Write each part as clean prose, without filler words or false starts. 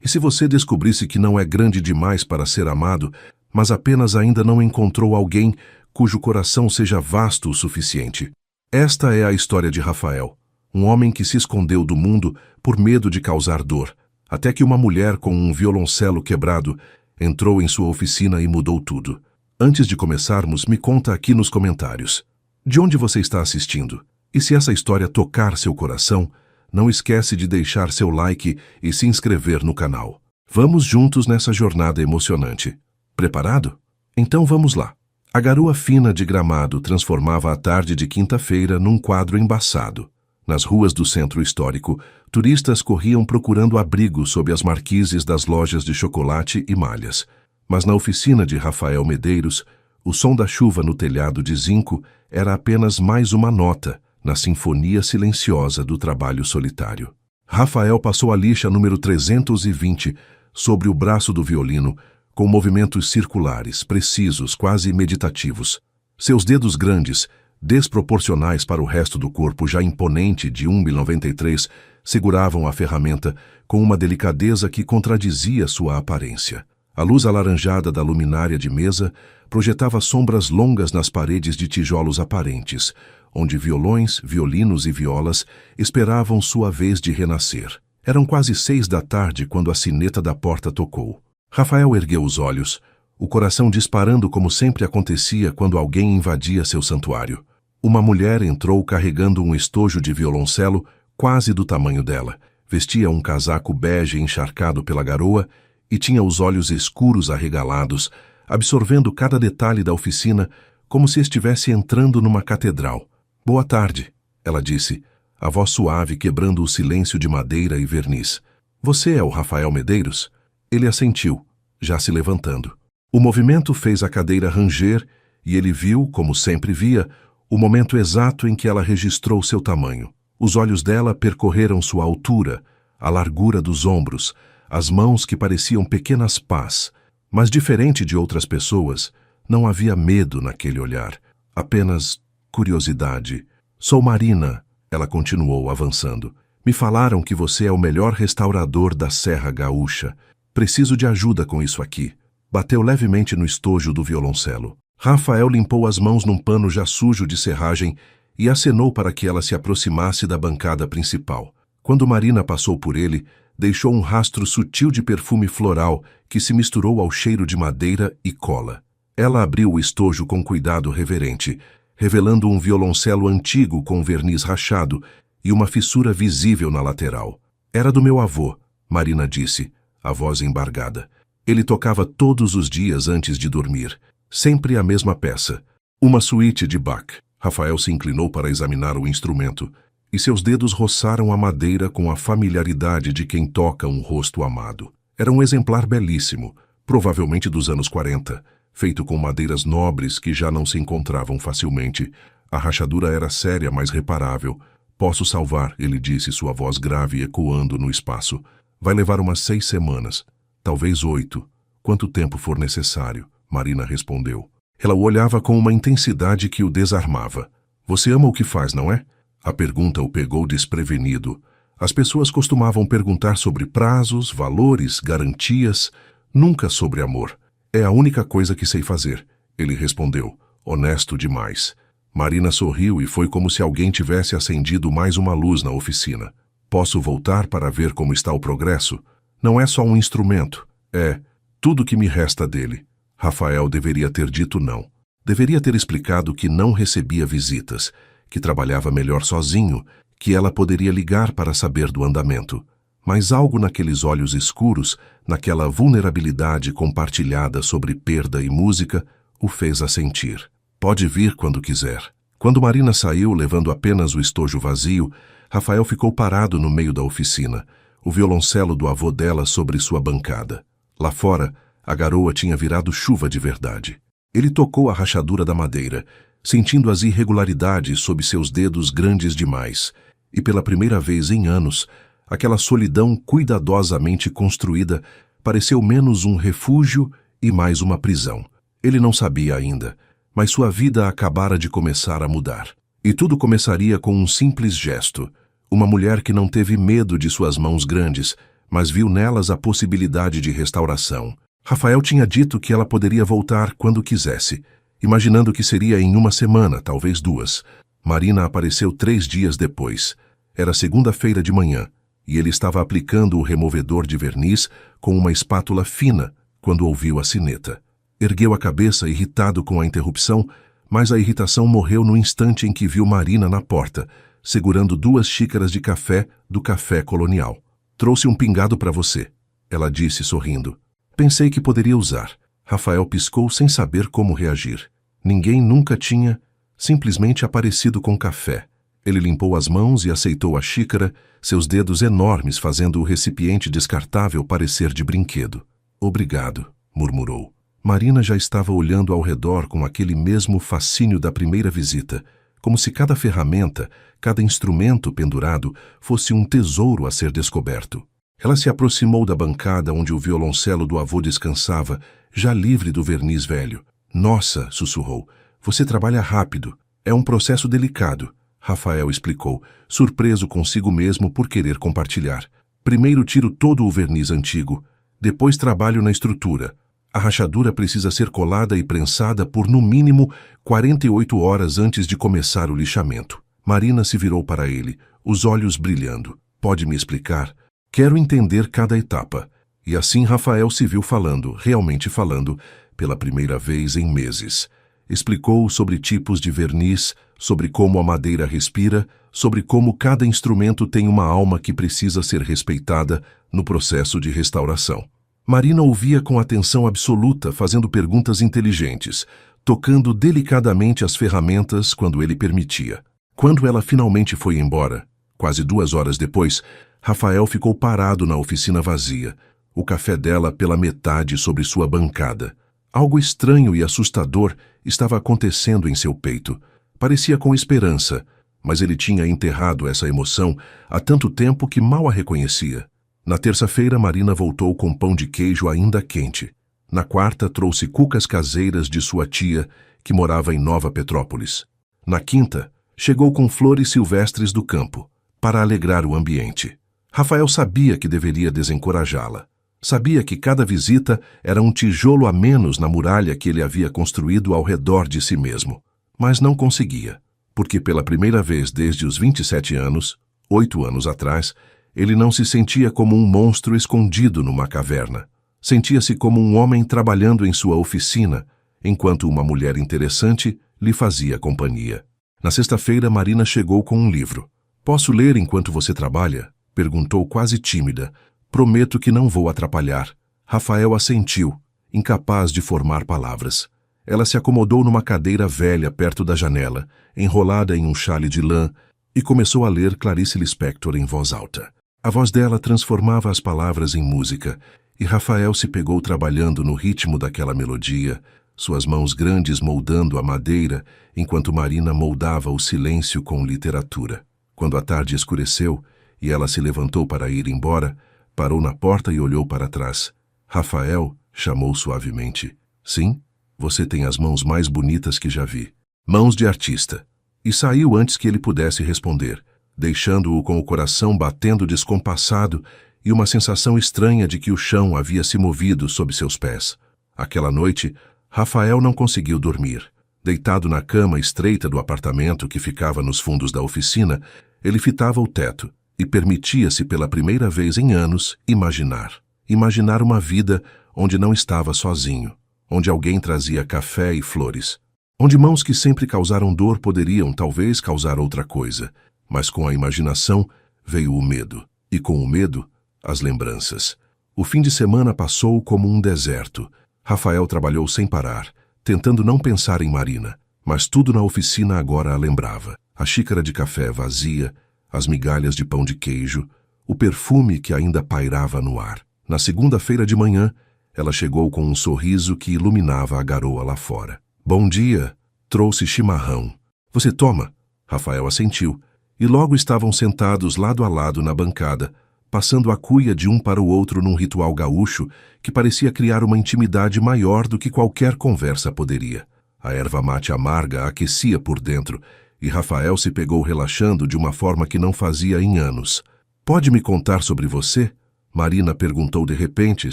E se você descobrisse que não é grande demais para ser amado, mas apenas ainda não encontrou alguém cujo coração seja vasto o suficiente? Esta é a história de Rafael, um homem que se escondeu do mundo por medo de causar dor, até que uma mulher com um violoncelo quebrado entrou em sua oficina e mudou tudo. Antes de começarmos, me conta aqui nos comentários. De onde você está assistindo? E se essa história tocar seu coração, não esquece de deixar seu like e se inscrever no canal. Vamos juntos nessa jornada emocionante. Preparado? Então vamos lá. A garoa fina de Gramado transformava a tarde de quinta-feira num quadro embaçado. Nas ruas do centro histórico, turistas corriam procurando abrigo sob as marquises das lojas de chocolate e malhas. Mas na oficina de Rafael Medeiros, o som da chuva no telhado de zinco era apenas mais uma nota na sinfonia silenciosa do trabalho solitário. Rafael passou a lixa número 320 sobre o braço do violino, com movimentos circulares, precisos, quase meditativos. Seus dedos grandes, desproporcionais para o resto do corpo já imponente de 1,93 m, seguravam a ferramenta com uma delicadeza que contradizia sua aparência. A luz alaranjada da luminária de mesa projetava sombras longas nas paredes de tijolos aparentes, onde violões, violinos e violas esperavam sua vez de renascer. Eram quase 6 da tarde quando a sineta da porta tocou. Rafael ergueu os olhos, o coração disparando como sempre acontecia quando alguém invadia seu santuário. Uma mulher entrou carregando um estojo de violoncelo quase do tamanho dela. Vestia um casaco bege encharcado pela garoa e tinha os olhos escuros arregalados, absorvendo cada detalhe da oficina como se estivesse entrando numa catedral. «Boa tarde», ela disse, a voz suave quebrando o silêncio de madeira e verniz. «Você é o Rafael Medeiros?» Ele assentiu, já se levantando. O movimento fez a cadeira ranger e ele viu, como sempre via, o momento exato em que ela registrou seu tamanho. Os olhos dela percorreram sua altura, a largura dos ombros, as mãos que pareciam pequenas pás. Mas diferente de outras pessoas, não havia medo naquele olhar, apenas curiosidade. «Sou Marina», ela continuou avançando. «Me falaram que você é o melhor restaurador da Serra Gaúcha. Preciso de ajuda com isso aqui». Bateu levemente no estojo do violoncelo. Rafael limpou as mãos num pano já sujo de serragem e acenou para que ela se aproximasse da bancada principal. Quando Marina passou por ele, deixou um rastro sutil de perfume floral que se misturou ao cheiro de madeira e cola. Ela abriu o estojo com cuidado reverente, revelando um violoncelo antigo com verniz rachado e uma fissura visível na lateral. «Era do meu avô», Marina disse, a voz embargada. Ele tocava todos os dias antes de dormir, sempre a mesma peça, uma suíte de Bach. Rafael se inclinou para examinar o instrumento, e seus dedos roçaram a madeira com a familiaridade de quem toca um rosto amado. Era um exemplar belíssimo, provavelmente dos anos 40, feito com madeiras nobres que já não se encontravam facilmente. A rachadura era séria, mas reparável. «Posso salvar», ele disse, sua voz grave ecoando no espaço. «Vai levar umas 6 semanas. Talvez 8. Quanto tempo for necessário», Marina respondeu. Ela o olhava com uma intensidade que o desarmava. «Você ama o que faz, não é?» A pergunta o pegou desprevenido. As pessoas costumavam perguntar sobre prazos, valores, garantias, nunca sobre amor. «É a única coisa que sei fazer», ele respondeu, honesto demais. Marina sorriu e foi como se alguém tivesse acendido mais uma luz na oficina. «Posso voltar para ver como está o progresso? Não é só um instrumento, é tudo que me resta dele». Rafael deveria ter dito não. Deveria ter explicado que não recebia visitas, que trabalhava melhor sozinho, que ela poderia ligar para saber do andamento. Mas algo naqueles olhos escuros, naquela vulnerabilidade compartilhada sobre perda e música, o fez assentir. «Pode vir quando quiser». Quando Marina saiu, levando apenas o estojo vazio, Rafael ficou parado no meio da oficina, o violoncelo do avô dela sobre sua bancada. Lá fora, a garoa tinha virado chuva de verdade. Ele tocou a rachadura da madeira, sentindo as irregularidades sob seus dedos grandes demais, e pela primeira vez em anos, aquela solidão cuidadosamente construída pareceu menos um refúgio e mais uma prisão. Ele não sabia ainda, mas sua vida acabara de começar a mudar. E tudo começaria com um simples gesto. Uma mulher que não teve medo de suas mãos grandes, mas viu nelas a possibilidade de restauração. Rafael tinha dito que ela poderia voltar quando quisesse, imaginando que seria em uma semana, talvez 2. Marina apareceu 3 dias depois. Era segunda-feira de manhã, e ele estava aplicando o removedor de verniz com uma espátula fina quando ouviu a sineta. Ergueu a cabeça, irritado com a interrupção, mas a irritação morreu no instante em que viu Marina na porta, segurando 2 xícaras de café do café colonial. Trouxe um pingado para você, ela disse sorrindo. Pensei que poderia usar. Rafael piscou sem saber como reagir. Ninguém nunca tinha simplesmente aparecido com café. Ele limpou as mãos e aceitou a xícara, seus dedos enormes fazendo o recipiente descartável parecer de brinquedo. Obrigado, murmurou. Marina já estava olhando ao redor com aquele mesmo fascínio da primeira visita, como se cada ferramenta, cada instrumento pendurado fosse um tesouro a ser descoberto. Ela se aproximou da bancada onde o violoncelo do avô descansava, já livre do verniz velho. Nossa, sussurrou, você trabalha rápido. É um processo delicado, Rafael explicou, surpreso consigo mesmo por querer compartilhar. Primeiro tiro todo o verniz antigo, depois trabalho na estrutura. A rachadura precisa ser colada e prensada por no mínimo 48 horas antes de começar o lixamento. Marina se virou para ele, os olhos brilhando. Pode me explicar? Quero entender cada etapa. E assim Rafael se viu falando, realmente falando, pela primeira vez em meses. Explicou sobre tipos de verniz, sobre como a madeira respira, sobre como cada instrumento tem uma alma que precisa ser respeitada no processo de restauração. Marina ouvia com atenção absoluta, fazendo perguntas inteligentes, tocando delicadamente as ferramentas quando ele permitia. Quando ela finalmente foi embora, quase 2 horas depois, Rafael ficou parado na oficina vazia, o café dela pela metade sobre sua bancada. Algo estranho e assustador estava acontecendo em seu peito. Parecia com esperança, mas ele tinha enterrado essa emoção há tanto tempo que mal a reconhecia. Na terça-feira, Marina voltou com pão de queijo ainda quente. Na quarta, trouxe cucas caseiras de sua tia, que morava em Nova Petrópolis. Na quinta, chegou com flores silvestres do campo, para alegrar o ambiente. Rafael sabia que deveria desencorajá-la. Sabia que cada visita era um tijolo a menos na muralha que ele havia construído ao redor de si mesmo. Mas não conseguia, porque pela primeira vez desde os 27 anos, 8 anos atrás, ele não se sentia como um monstro escondido numa caverna. Sentia-se como um homem trabalhando em sua oficina, enquanto uma mulher interessante lhe fazia companhia. Na sexta-feira, Marina chegou com um livro. Posso ler enquanto você trabalha? Perguntou quase tímida. Prometo que não vou atrapalhar. Rafael assentiu, incapaz de formar palavras. Ela se acomodou numa cadeira velha perto da janela, enrolada em um xale de lã, e começou a ler Clarice Lispector em voz alta. A voz dela transformava as palavras em música, e Rafael se pegou trabalhando no ritmo daquela melodia, suas mãos grandes moldando a madeira, enquanto Marina moldava o silêncio com literatura. Quando a tarde escureceu e ela se levantou para ir embora, parou na porta e olhou para trás. Rafael chamou suavemente. Sim, você tem as mãos mais bonitas que já vi. Mãos de artista. E saiu antes que ele pudesse responder, deixando-o com o coração batendo descompassado e uma sensação estranha de que o chão havia se movido sob seus pés. Aquela noite, Rafael não conseguiu dormir. Deitado na cama estreita do apartamento que ficava nos fundos da oficina, ele fitava o teto e permitia-se pela primeira vez em anos imaginar. Imaginar uma vida onde não estava sozinho, onde alguém trazia café e flores, onde mãos que sempre causaram dor poderiam talvez causar outra coisa. Mas com a imaginação veio o medo, e com o medo, as lembranças. O fim de semana passou como um deserto. Rafael trabalhou sem parar, tentando não pensar em Marina, mas tudo na oficina agora a lembrava. A xícara de café vazia, as migalhas de pão de queijo, o perfume que ainda pairava no ar. Na segunda-feira de manhã, ela chegou com um sorriso que iluminava a garoa lá fora. Bom dia, trouxe chimarrão. Você toma? Rafael assentiu. E logo estavam sentados lado a lado na bancada, passando a cuia de um para o outro num ritual gaúcho que parecia criar uma intimidade maior do que qualquer conversa poderia. A erva mate amarga aquecia por dentro, e Rafael se pegou relaxando de uma forma que não fazia em anos. Pode me contar sobre você? Marina perguntou de repente,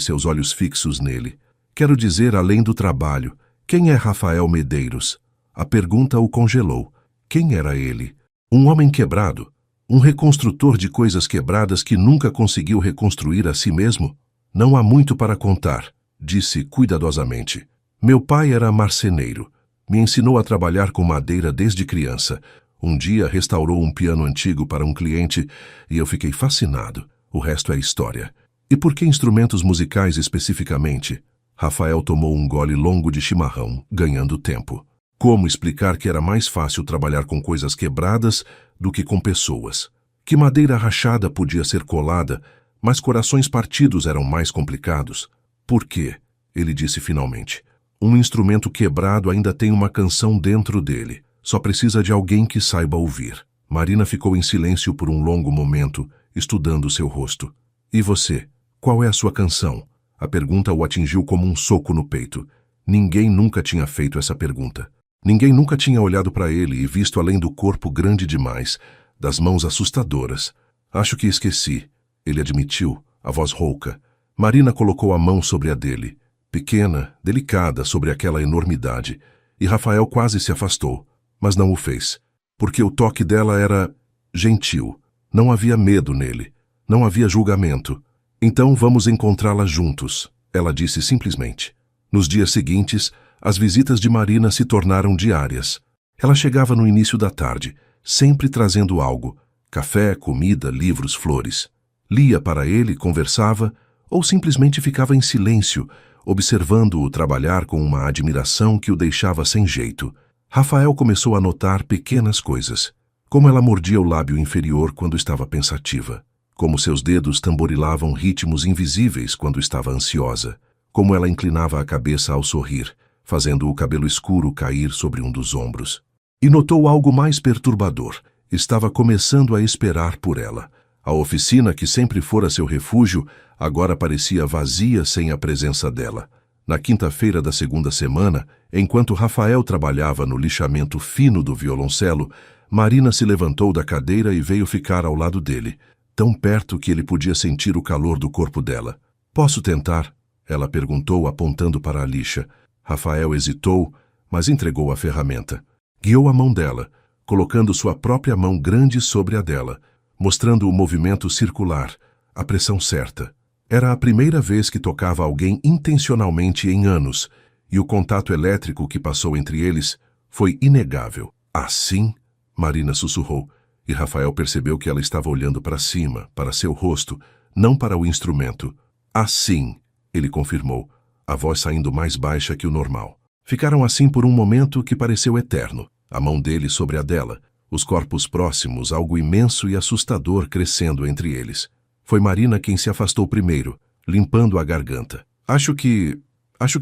seus olhos fixos nele. Quero dizer, além do trabalho, quem é Rafael Medeiros? A pergunta o congelou. Quem era ele? Um homem quebrado? Um reconstrutor de coisas quebradas que nunca conseguiu reconstruir a si mesmo? Não há muito para contar, disse cuidadosamente. Meu pai era marceneiro. Me ensinou a trabalhar com madeira desde criança. Um dia restaurou um piano antigo para um cliente e eu fiquei fascinado. O resto é história. E por que instrumentos musicais especificamente? Rafael tomou um gole longo de chimarrão, ganhando tempo. Como explicar que era mais fácil trabalhar com coisas quebradas do que com pessoas? Que madeira rachada podia ser colada, mas corações partidos eram mais complicados? Por quê? Ele disse finalmente. Um instrumento quebrado ainda tem uma canção dentro dele. Só precisa de alguém que saiba ouvir. Marina ficou em silêncio por um longo momento, estudando seu rosto. E você? Qual é a sua canção? A pergunta o atingiu como um soco no peito. Ninguém nunca tinha feito essa pergunta. Ninguém nunca tinha olhado para ele e visto além do corpo grande demais, das mãos assustadoras. Acho que esqueci, ele admitiu, a voz rouca. Marina colocou a mão sobre a dele, pequena, delicada sobre aquela enormidade, e Rafael quase se afastou, mas não o fez, porque o toque dela era gentil. Não havia medo nele, não havia julgamento. Então vamos encontrá-la juntos, ela disse simplesmente. Nos dias seguintes, as visitas de Marina se tornaram diárias. Ela chegava no início da tarde, sempre trazendo algo: café, comida, livros, flores. Lia para ele, conversava, ou simplesmente ficava em silêncio, observando-o trabalhar com uma admiração que o deixava sem jeito. Rafael começou a notar pequenas coisas. Como ela mordia o lábio inferior quando estava pensativa. Como seus dedos tamborilavam ritmos invisíveis quando estava ansiosa. Como ela inclinava a cabeça ao sorrir, fazendo o cabelo escuro cair sobre um dos ombros. E notou algo mais perturbador. Estava começando a esperar por ela. A oficina, que sempre fora seu refúgio, agora parecia vazia sem a presença dela. Na quinta-feira da segunda semana, enquanto Rafael trabalhava no lixamento fino do violoncelo, Marina se levantou da cadeira e veio ficar ao lado dele, tão perto que ele podia sentir o calor do corpo dela. Posso tentar? Ela perguntou, apontando para a lixa. Rafael hesitou, mas entregou a ferramenta. Guiou a mão dela, colocando sua própria mão grande sobre a dela, mostrando o movimento circular, a pressão certa. Era a primeira vez que tocava alguém intencionalmente em anos, e o contato elétrico que passou entre eles foi inegável. Assim? Marina sussurrou, e Rafael percebeu que ela estava olhando para cima, para seu rosto, não para o instrumento. Assim, ele confirmou, a voz saindo mais baixa que o normal. Ficaram assim por um momento que pareceu eterno, a mão dele sobre a dela, os corpos próximos, algo imenso e assustador crescendo entre eles. Foi Marina quem se afastou primeiro, limpando a garganta. Acho que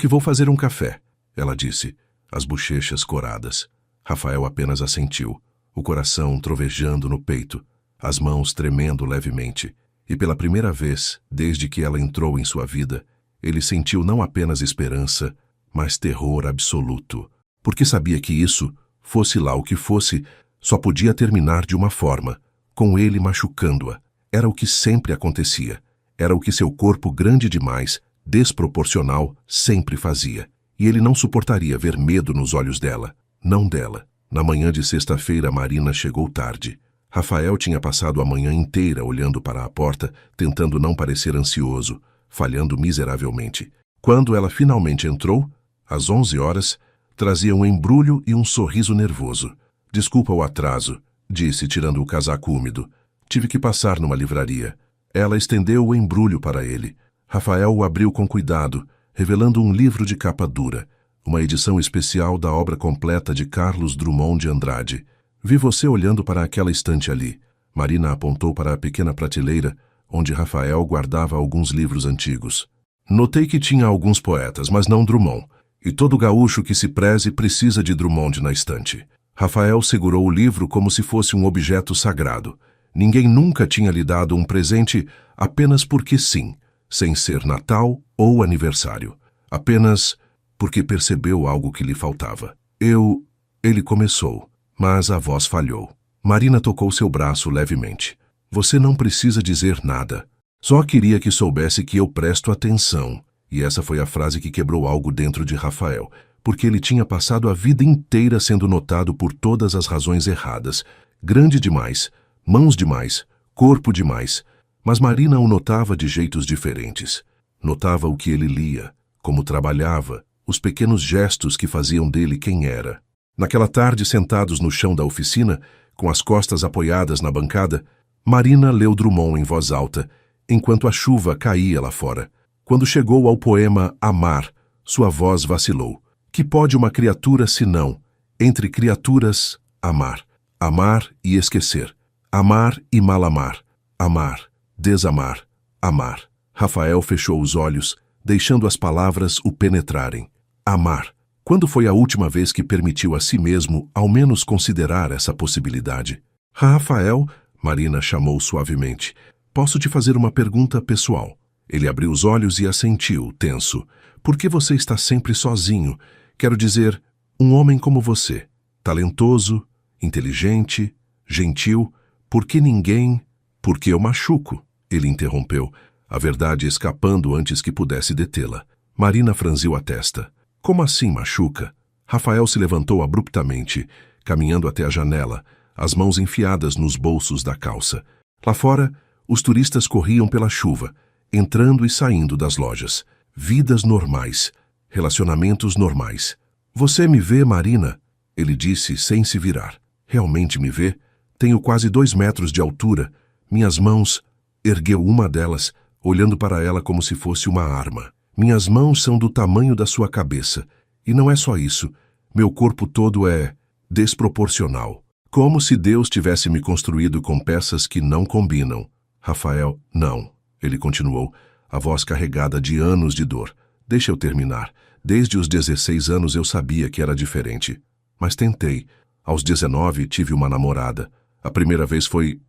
vou fazer um café, ela disse, as bochechas coradas. Rafael apenas assentiu, o coração trovejando no peito, as mãos tremendo levemente. E pela primeira vez, desde que ela entrou em sua vida, ele sentiu não apenas esperança, mas terror absoluto. Porque sabia que isso, fosse lá o que fosse, só podia terminar de uma forma, com ele machucando-a. Era o que sempre acontecia. Era o que seu corpo grande demais, desproporcional, sempre fazia. E ele não suportaria ver medo nos olhos dela. Não dela. Na manhã de sexta-feira, Marina chegou tarde. Rafael tinha passado a manhã inteira olhando para a porta, tentando não parecer ansioso, falhando miseravelmente. Quando ela finalmente entrou, às 11 horas, trazia um embrulho e um sorriso nervoso. Desculpa o atraso, disse, tirando o casaco úmido. Tive que passar numa livraria. Ela estendeu o embrulho para ele. Rafael o abriu com cuidado, revelando um livro de capa dura, uma edição especial da obra completa de Carlos Drummond de Andrade. Vi você olhando para aquela estante ali. Marina apontou para a pequena prateleira, onde Rafael guardava alguns livros antigos. Notei que tinha alguns poetas, mas não Drummond. E todo gaúcho que se preze precisa de Drummond na estante. Rafael segurou o livro como se fosse um objeto sagrado. Ninguém nunca tinha lhe dado um presente apenas porque sim, sem ser Natal ou aniversário. Apenas porque percebeu algo que lhe faltava. Ele começou, mas a voz falhou. Marina tocou seu braço levemente. Você não precisa dizer nada. Só queria que soubesse que eu presto atenção. E essa foi a frase que quebrou algo dentro de Rafael, porque ele tinha passado a vida inteira sendo notado por todas as razões erradas. Grande demais, mãos demais, corpo demais. Mas Marina o notava de jeitos diferentes. Notava o que ele lia, como trabalhava, os pequenos gestos que faziam dele quem era. Naquela tarde, sentados no chão da oficina, com as costas apoiadas na bancada, Marina leu Drummond em voz alta, enquanto a chuva caía lá fora. Quando chegou ao poema Amar, sua voz vacilou. Que pode uma criatura senão, entre criaturas, amar? Amar e esquecer. Amar e mal amar. Amar, desamar, amar. Rafael fechou os olhos, deixando as palavras o penetrarem. Amar. Quando foi a última vez que permitiu a si mesmo ao menos considerar essa possibilidade? Rafael, Marina chamou suavemente, posso te fazer uma pergunta pessoal? Ele abriu os olhos e assentiu, tenso. Por que você está sempre sozinho? Quero dizer, um homem como você, talentoso, inteligente, gentil, por que ninguém... Porque eu machuco, ele interrompeu, a verdade escapando antes que pudesse detê-la. Marina franziu a testa. Como assim machuca? Rafael se levantou abruptamente, caminhando até a janela, as mãos enfiadas nos bolsos da calça. Lá fora, os turistas corriam pela chuva, entrando e saindo das lojas. Vidas normais, relacionamentos normais. Você me vê, Marina? Ele disse sem se virar. Realmente me vê? Tenho quase 2 metros de altura. Minhas mãos... Ergueu uma delas, olhando para ela como se fosse uma arma. Minhas mãos são do tamanho da sua cabeça. E não é só isso. Meu corpo todo é... desproporcional. Como se Deus tivesse me construído com peças que não combinam. Rafael, não. Ele continuou, a voz carregada de anos de dor. Deixa eu terminar. Desde os 16 anos eu sabia que era diferente. Mas tentei. Aos 19 tive uma namorada. A primeira vez foi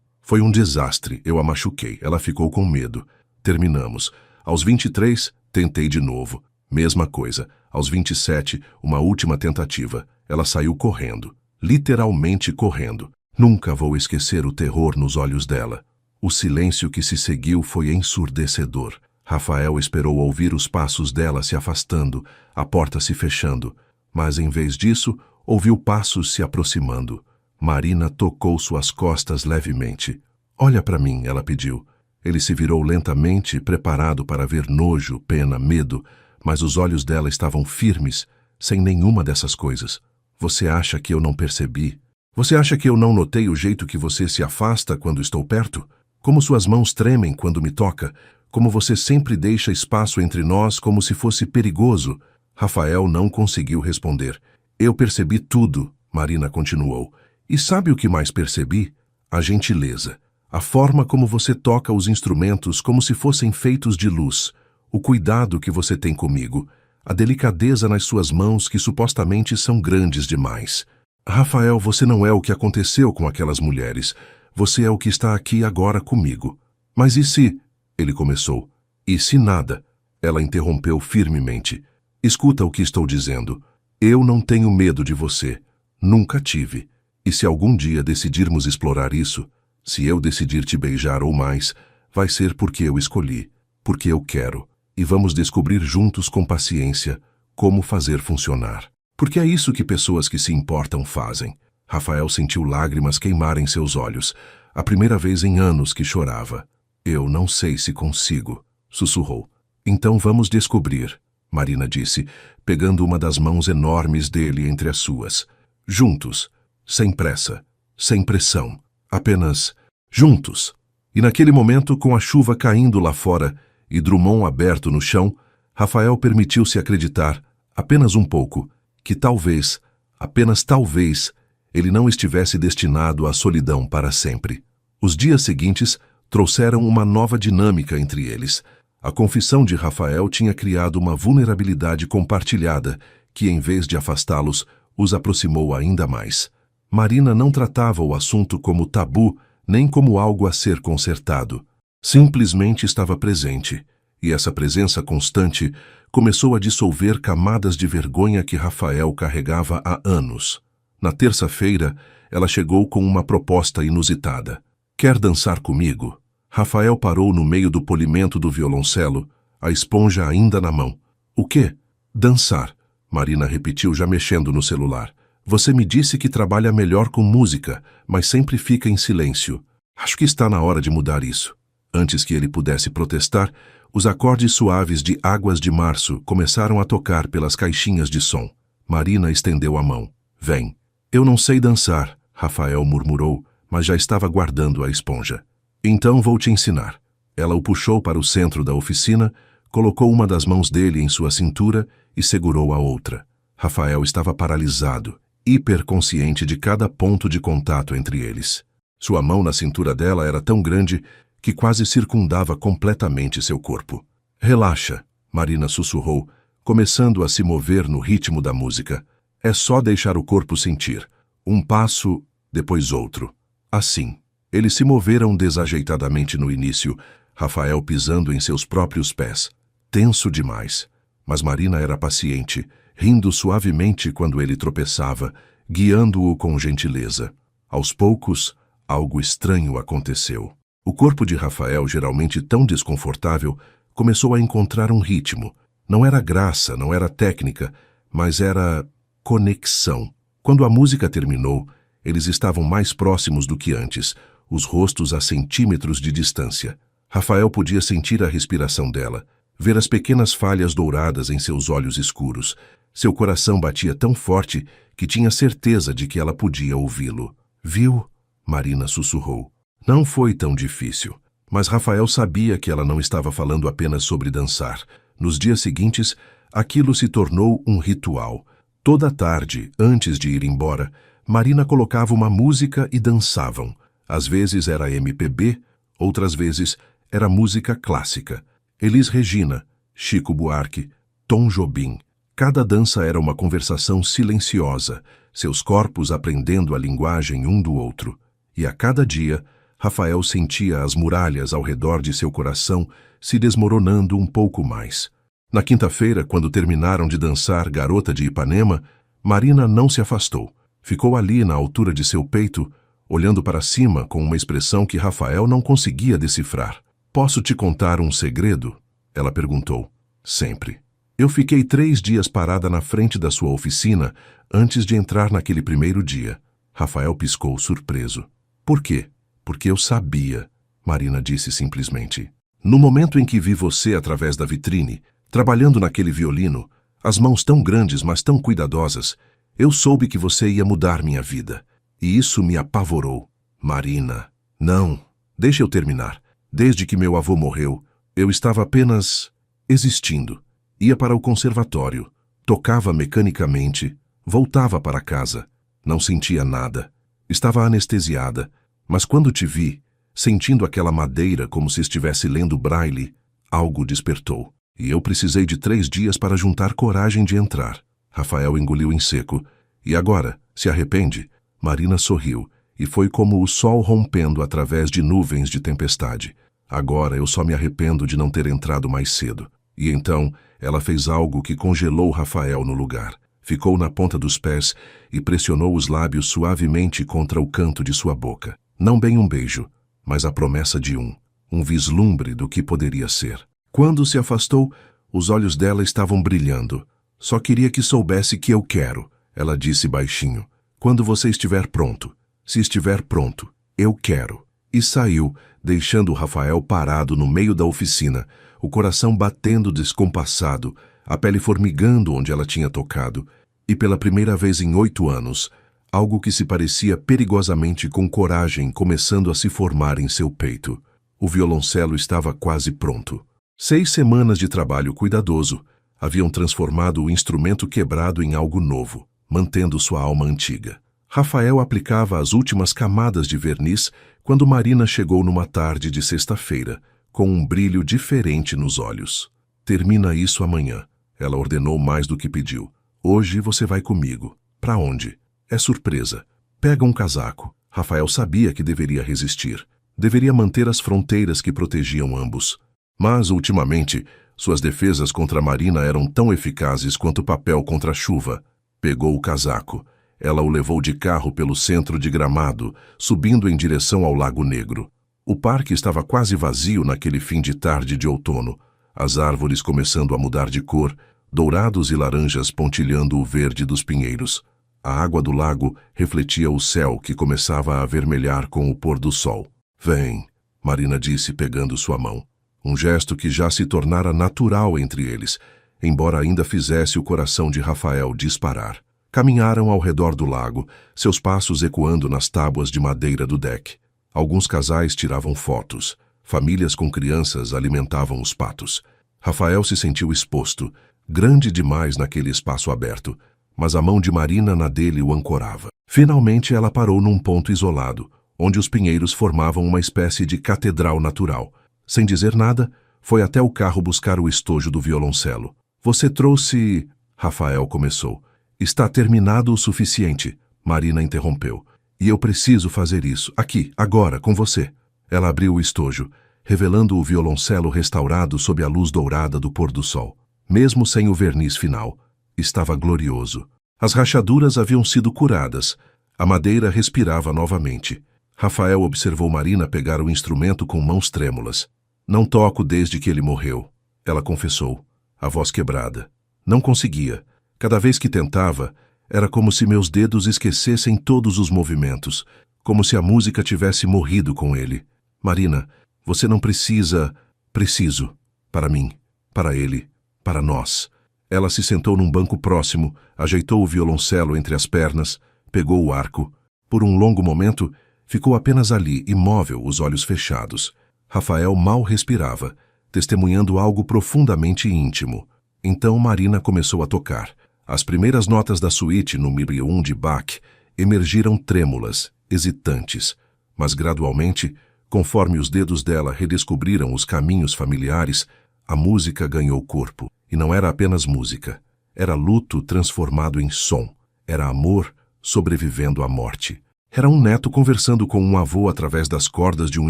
um desastre. Eu a machuquei. Ela ficou com medo. Terminamos. Aos 23, tentei de novo. Mesma coisa. Aos 27, uma última tentativa. Ela saiu correndo. Literalmente correndo. Nunca vou esquecer o terror nos olhos dela. O silêncio que se seguiu foi ensurdecedor. Rafael esperou ouvir os passos dela se afastando, a porta se fechando. Mas, em vez disso, ouviu passos se aproximando. Marina tocou suas costas levemente. Olha para mim, ela pediu. Ele se virou lentamente, preparado para ver nojo, pena, medo, mas os olhos dela estavam firmes, sem nenhuma dessas coisas. Você acha que eu não percebi? Você acha que eu não notei o jeito que você se afasta quando estou perto? Como suas mãos tremem quando me toca? Como você sempre deixa espaço entre nós como se fosse perigoso? Rafael não conseguiu responder. Eu percebi tudo, Marina continuou. E sabe o que mais percebi? A gentileza. A forma como você toca os instrumentos como se fossem feitos de luz. O cuidado que você tem comigo. A delicadeza nas suas mãos que supostamente são grandes demais. Rafael, você não é o que aconteceu com aquelas mulheres. Você é o que está aqui agora comigo. Mas e se... Ele começou. E se nada? Ela interrompeu firmemente. Escuta o que estou dizendo. Eu não tenho medo de você. Nunca tive. E se algum dia decidirmos explorar isso, se eu decidir te beijar ou mais, vai ser porque eu escolhi, porque eu quero. E vamos descobrir juntos com paciência como fazer funcionar. Porque é isso que pessoas que se importam fazem. Rafael sentiu lágrimas queimarem seus olhos. A primeira vez em anos que chorava. Eu não sei se consigo, sussurrou. Então vamos descobrir, Marina disse, pegando uma das mãos enormes dele entre as suas. Juntos, sem pressa, sem pressão, apenas juntos. E naquele momento, com a chuva caindo lá fora e Drummond aberto no chão, Rafael permitiu-se acreditar, apenas um pouco, que talvez, apenas talvez, ele não estivesse destinado à solidão para sempre. Os dias seguintes trouxeram uma nova dinâmica entre eles. A confissão de Rafael tinha criado uma vulnerabilidade compartilhada que, em vez de afastá-los, os aproximou ainda mais. Marina não tratava o assunto como tabu, nem como algo a ser consertado. Simplesmente estava presente, e essa presença constante começou a dissolver camadas de vergonha que Rafael carregava há anos. Na terça-feira, ela chegou com uma proposta inusitada. Quer dançar comigo? Rafael parou no meio do polimento do violoncelo, a esponja ainda na mão. O quê? Dançar, Marina repetiu já mexendo no celular. Você me disse que trabalha melhor com música, mas sempre fica em silêncio. Acho que está na hora de mudar isso. Antes que ele pudesse protestar, os acordes suaves de Águas de Março começaram a tocar pelas caixinhas de som. Marina estendeu a mão. Vem. Eu não sei dançar, Rafael murmurou, mas já estava guardando a esponja. Então vou te ensinar. Ela o puxou para o centro da oficina, colocou uma das mãos dele em sua cintura e segurou a outra. Rafael estava paralisado, hiperconsciente de cada ponto de contato entre eles. Sua mão na cintura dela era tão grande que quase circundava completamente seu corpo. Relaxa, Marina sussurrou, começando a se mover no ritmo da música. É só deixar o corpo sentir. Um passo, depois outro. Assim. Eles se moveram desajeitadamente no início, Rafael pisando em seus próprios pés. Tenso demais. Mas Marina era paciente, rindo suavemente quando ele tropeçava, guiando-o com gentileza. Aos poucos, algo estranho aconteceu. O corpo de Rafael, geralmente tão desconfortável, começou a encontrar um ritmo. Não era graça, não era técnica, mas era conexão. Quando a música terminou, eles estavam mais próximos do que antes, os rostos a centímetros de distância. Rafael podia sentir a respiração dela, ver as pequenas falhas douradas em seus olhos escuros. Seu coração batia tão forte que tinha certeza de que ela podia ouvi-lo. Viu? Marina sussurrou. Não foi tão difícil, mas Rafael sabia que ela não estava falando apenas sobre dançar. Nos dias seguintes, aquilo se tornou um ritual. Toda tarde, antes de ir embora, Marina colocava uma música e dançavam. Às vezes era MPB, outras vezes era música clássica. Elis Regina, Chico Buarque, Tom Jobim. Cada dança era uma conversação silenciosa, seus corpos aprendendo a linguagem um do outro. E a cada dia, Rafael sentia as muralhas ao redor de seu coração se desmoronando um pouco mais. Na quinta-feira, quando terminaram de dançar Garota de Ipanema, Marina não se afastou. Ficou ali na altura de seu peito, olhando para cima com uma expressão que Rafael não conseguia decifrar. Posso te contar um segredo? Ela perguntou. Sempre. Eu fiquei 3 dias parada na frente da sua oficina antes de entrar naquele primeiro dia. Rafael piscou surpreso. Por quê? Porque eu sabia, Marina disse simplesmente. No momento em que vi você através da vitrine, trabalhando naquele violino, as mãos tão grandes, mas tão cuidadosas, eu soube que você ia mudar minha vida. E isso me apavorou. Marina, não, deixa eu terminar. Desde que meu avô morreu, eu estava apenas existindo. Ia para o conservatório, tocava mecanicamente, voltava para casa. Não sentia nada. Estava anestesiada, mas quando te vi, sentindo aquela madeira como se estivesse lendo braille, algo despertou. E eu precisei de 3 dias para juntar coragem de entrar. Rafael engoliu em seco. E agora, se arrepende? Marina sorriu, e foi como o sol rompendo através de nuvens de tempestade. Agora eu só me arrependo de não ter entrado mais cedo. E então, ela fez algo que congelou Rafael no lugar. Ficou na ponta dos pés e pressionou os lábios suavemente contra o canto de sua boca. Não bem um beijo, mas a promessa de um vislumbre do que poderia ser. Quando se afastou, os olhos dela estavam brilhando. Só queria que soubesse que eu quero, ela disse baixinho. Quando você estiver pronto. Se estiver pronto, eu quero. E saiu, deixando Rafael parado no meio da oficina, o coração batendo descompassado, a pele formigando onde ela tinha tocado, e pela primeira vez em 8 anos, algo que se parecia perigosamente com coragem começando a se formar em seu peito. O violoncelo estava quase pronto. 6 semanas de trabalho cuidadoso haviam transformado o instrumento quebrado em algo novo, mantendo sua alma antiga. Rafael aplicava as últimas camadas de verniz quando Marina chegou numa tarde de sexta-feira, com um brilho diferente nos olhos. Termina isso amanhã, ela ordenou mais do que pediu. Hoje você vai comigo. Para onde? É surpresa. Pega um casaco. Rafael sabia que deveria resistir. Deveria manter as fronteiras que protegiam ambos. Mas, ultimamente, suas defesas contra Marina eram tão eficazes quanto papel contra a chuva. Pegou o casaco. Ela o levou de carro pelo centro de Gramado, subindo em direção ao Lago Negro. O parque estava quase vazio naquele fim de tarde de outono, as árvores começando a mudar de cor, dourados e laranjas pontilhando o verde dos pinheiros. A água do lago refletia o céu que começava a avermelhar com o pôr do sol. Vem, Marina disse pegando sua mão. Um gesto que já se tornara natural entre eles, embora ainda fizesse o coração de Rafael disparar. Caminharam ao redor do lago, seus passos ecoando nas tábuas de madeira do deck. Alguns casais tiravam fotos. Famílias com crianças alimentavam os patos. Rafael se sentiu exposto, grande demais naquele espaço aberto, mas a mão de Marina na dele o ancorava. Finalmente ela parou num ponto isolado, onde os pinheiros formavam uma espécie de catedral natural. Sem dizer nada, foi até o carro buscar o estojo do violoncelo. Você trouxe... Rafael começou. Está terminado o suficiente, Marina interrompeu. E eu preciso fazer isso, aqui, agora, com você. Ela abriu o estojo, revelando o violoncelo restaurado sob a luz dourada do pôr do sol. Mesmo sem o verniz final, estava glorioso. As rachaduras haviam sido curadas. A madeira respirava novamente. Rafael observou Marina pegar o instrumento com mãos trêmulas. Não toco desde que ele morreu, ela confessou, a voz quebrada. Não conseguia. Cada vez que tentava, era como se meus dedos esquecessem todos os movimentos, como se a música tivesse morrido com ele. Marina, você não precisa... Preciso. Para mim. Para ele. Para nós. Ela se sentou num banco próximo, ajeitou o violoncelo entre as pernas, pegou o arco. Por um longo momento, ficou apenas ali, imóvel, os olhos fechados. Rafael mal respirava, testemunhando algo profundamente íntimo. Então Marina começou a tocar. As primeiras notas da suíte número 1 de Bach emergiram trêmulas, hesitantes, mas gradualmente, conforme os dedos dela redescobriram os caminhos familiares, a música ganhou corpo. E não era apenas música. Era luto transformado em som. Era amor sobrevivendo à morte. Era um neto conversando com um avô através das cordas de um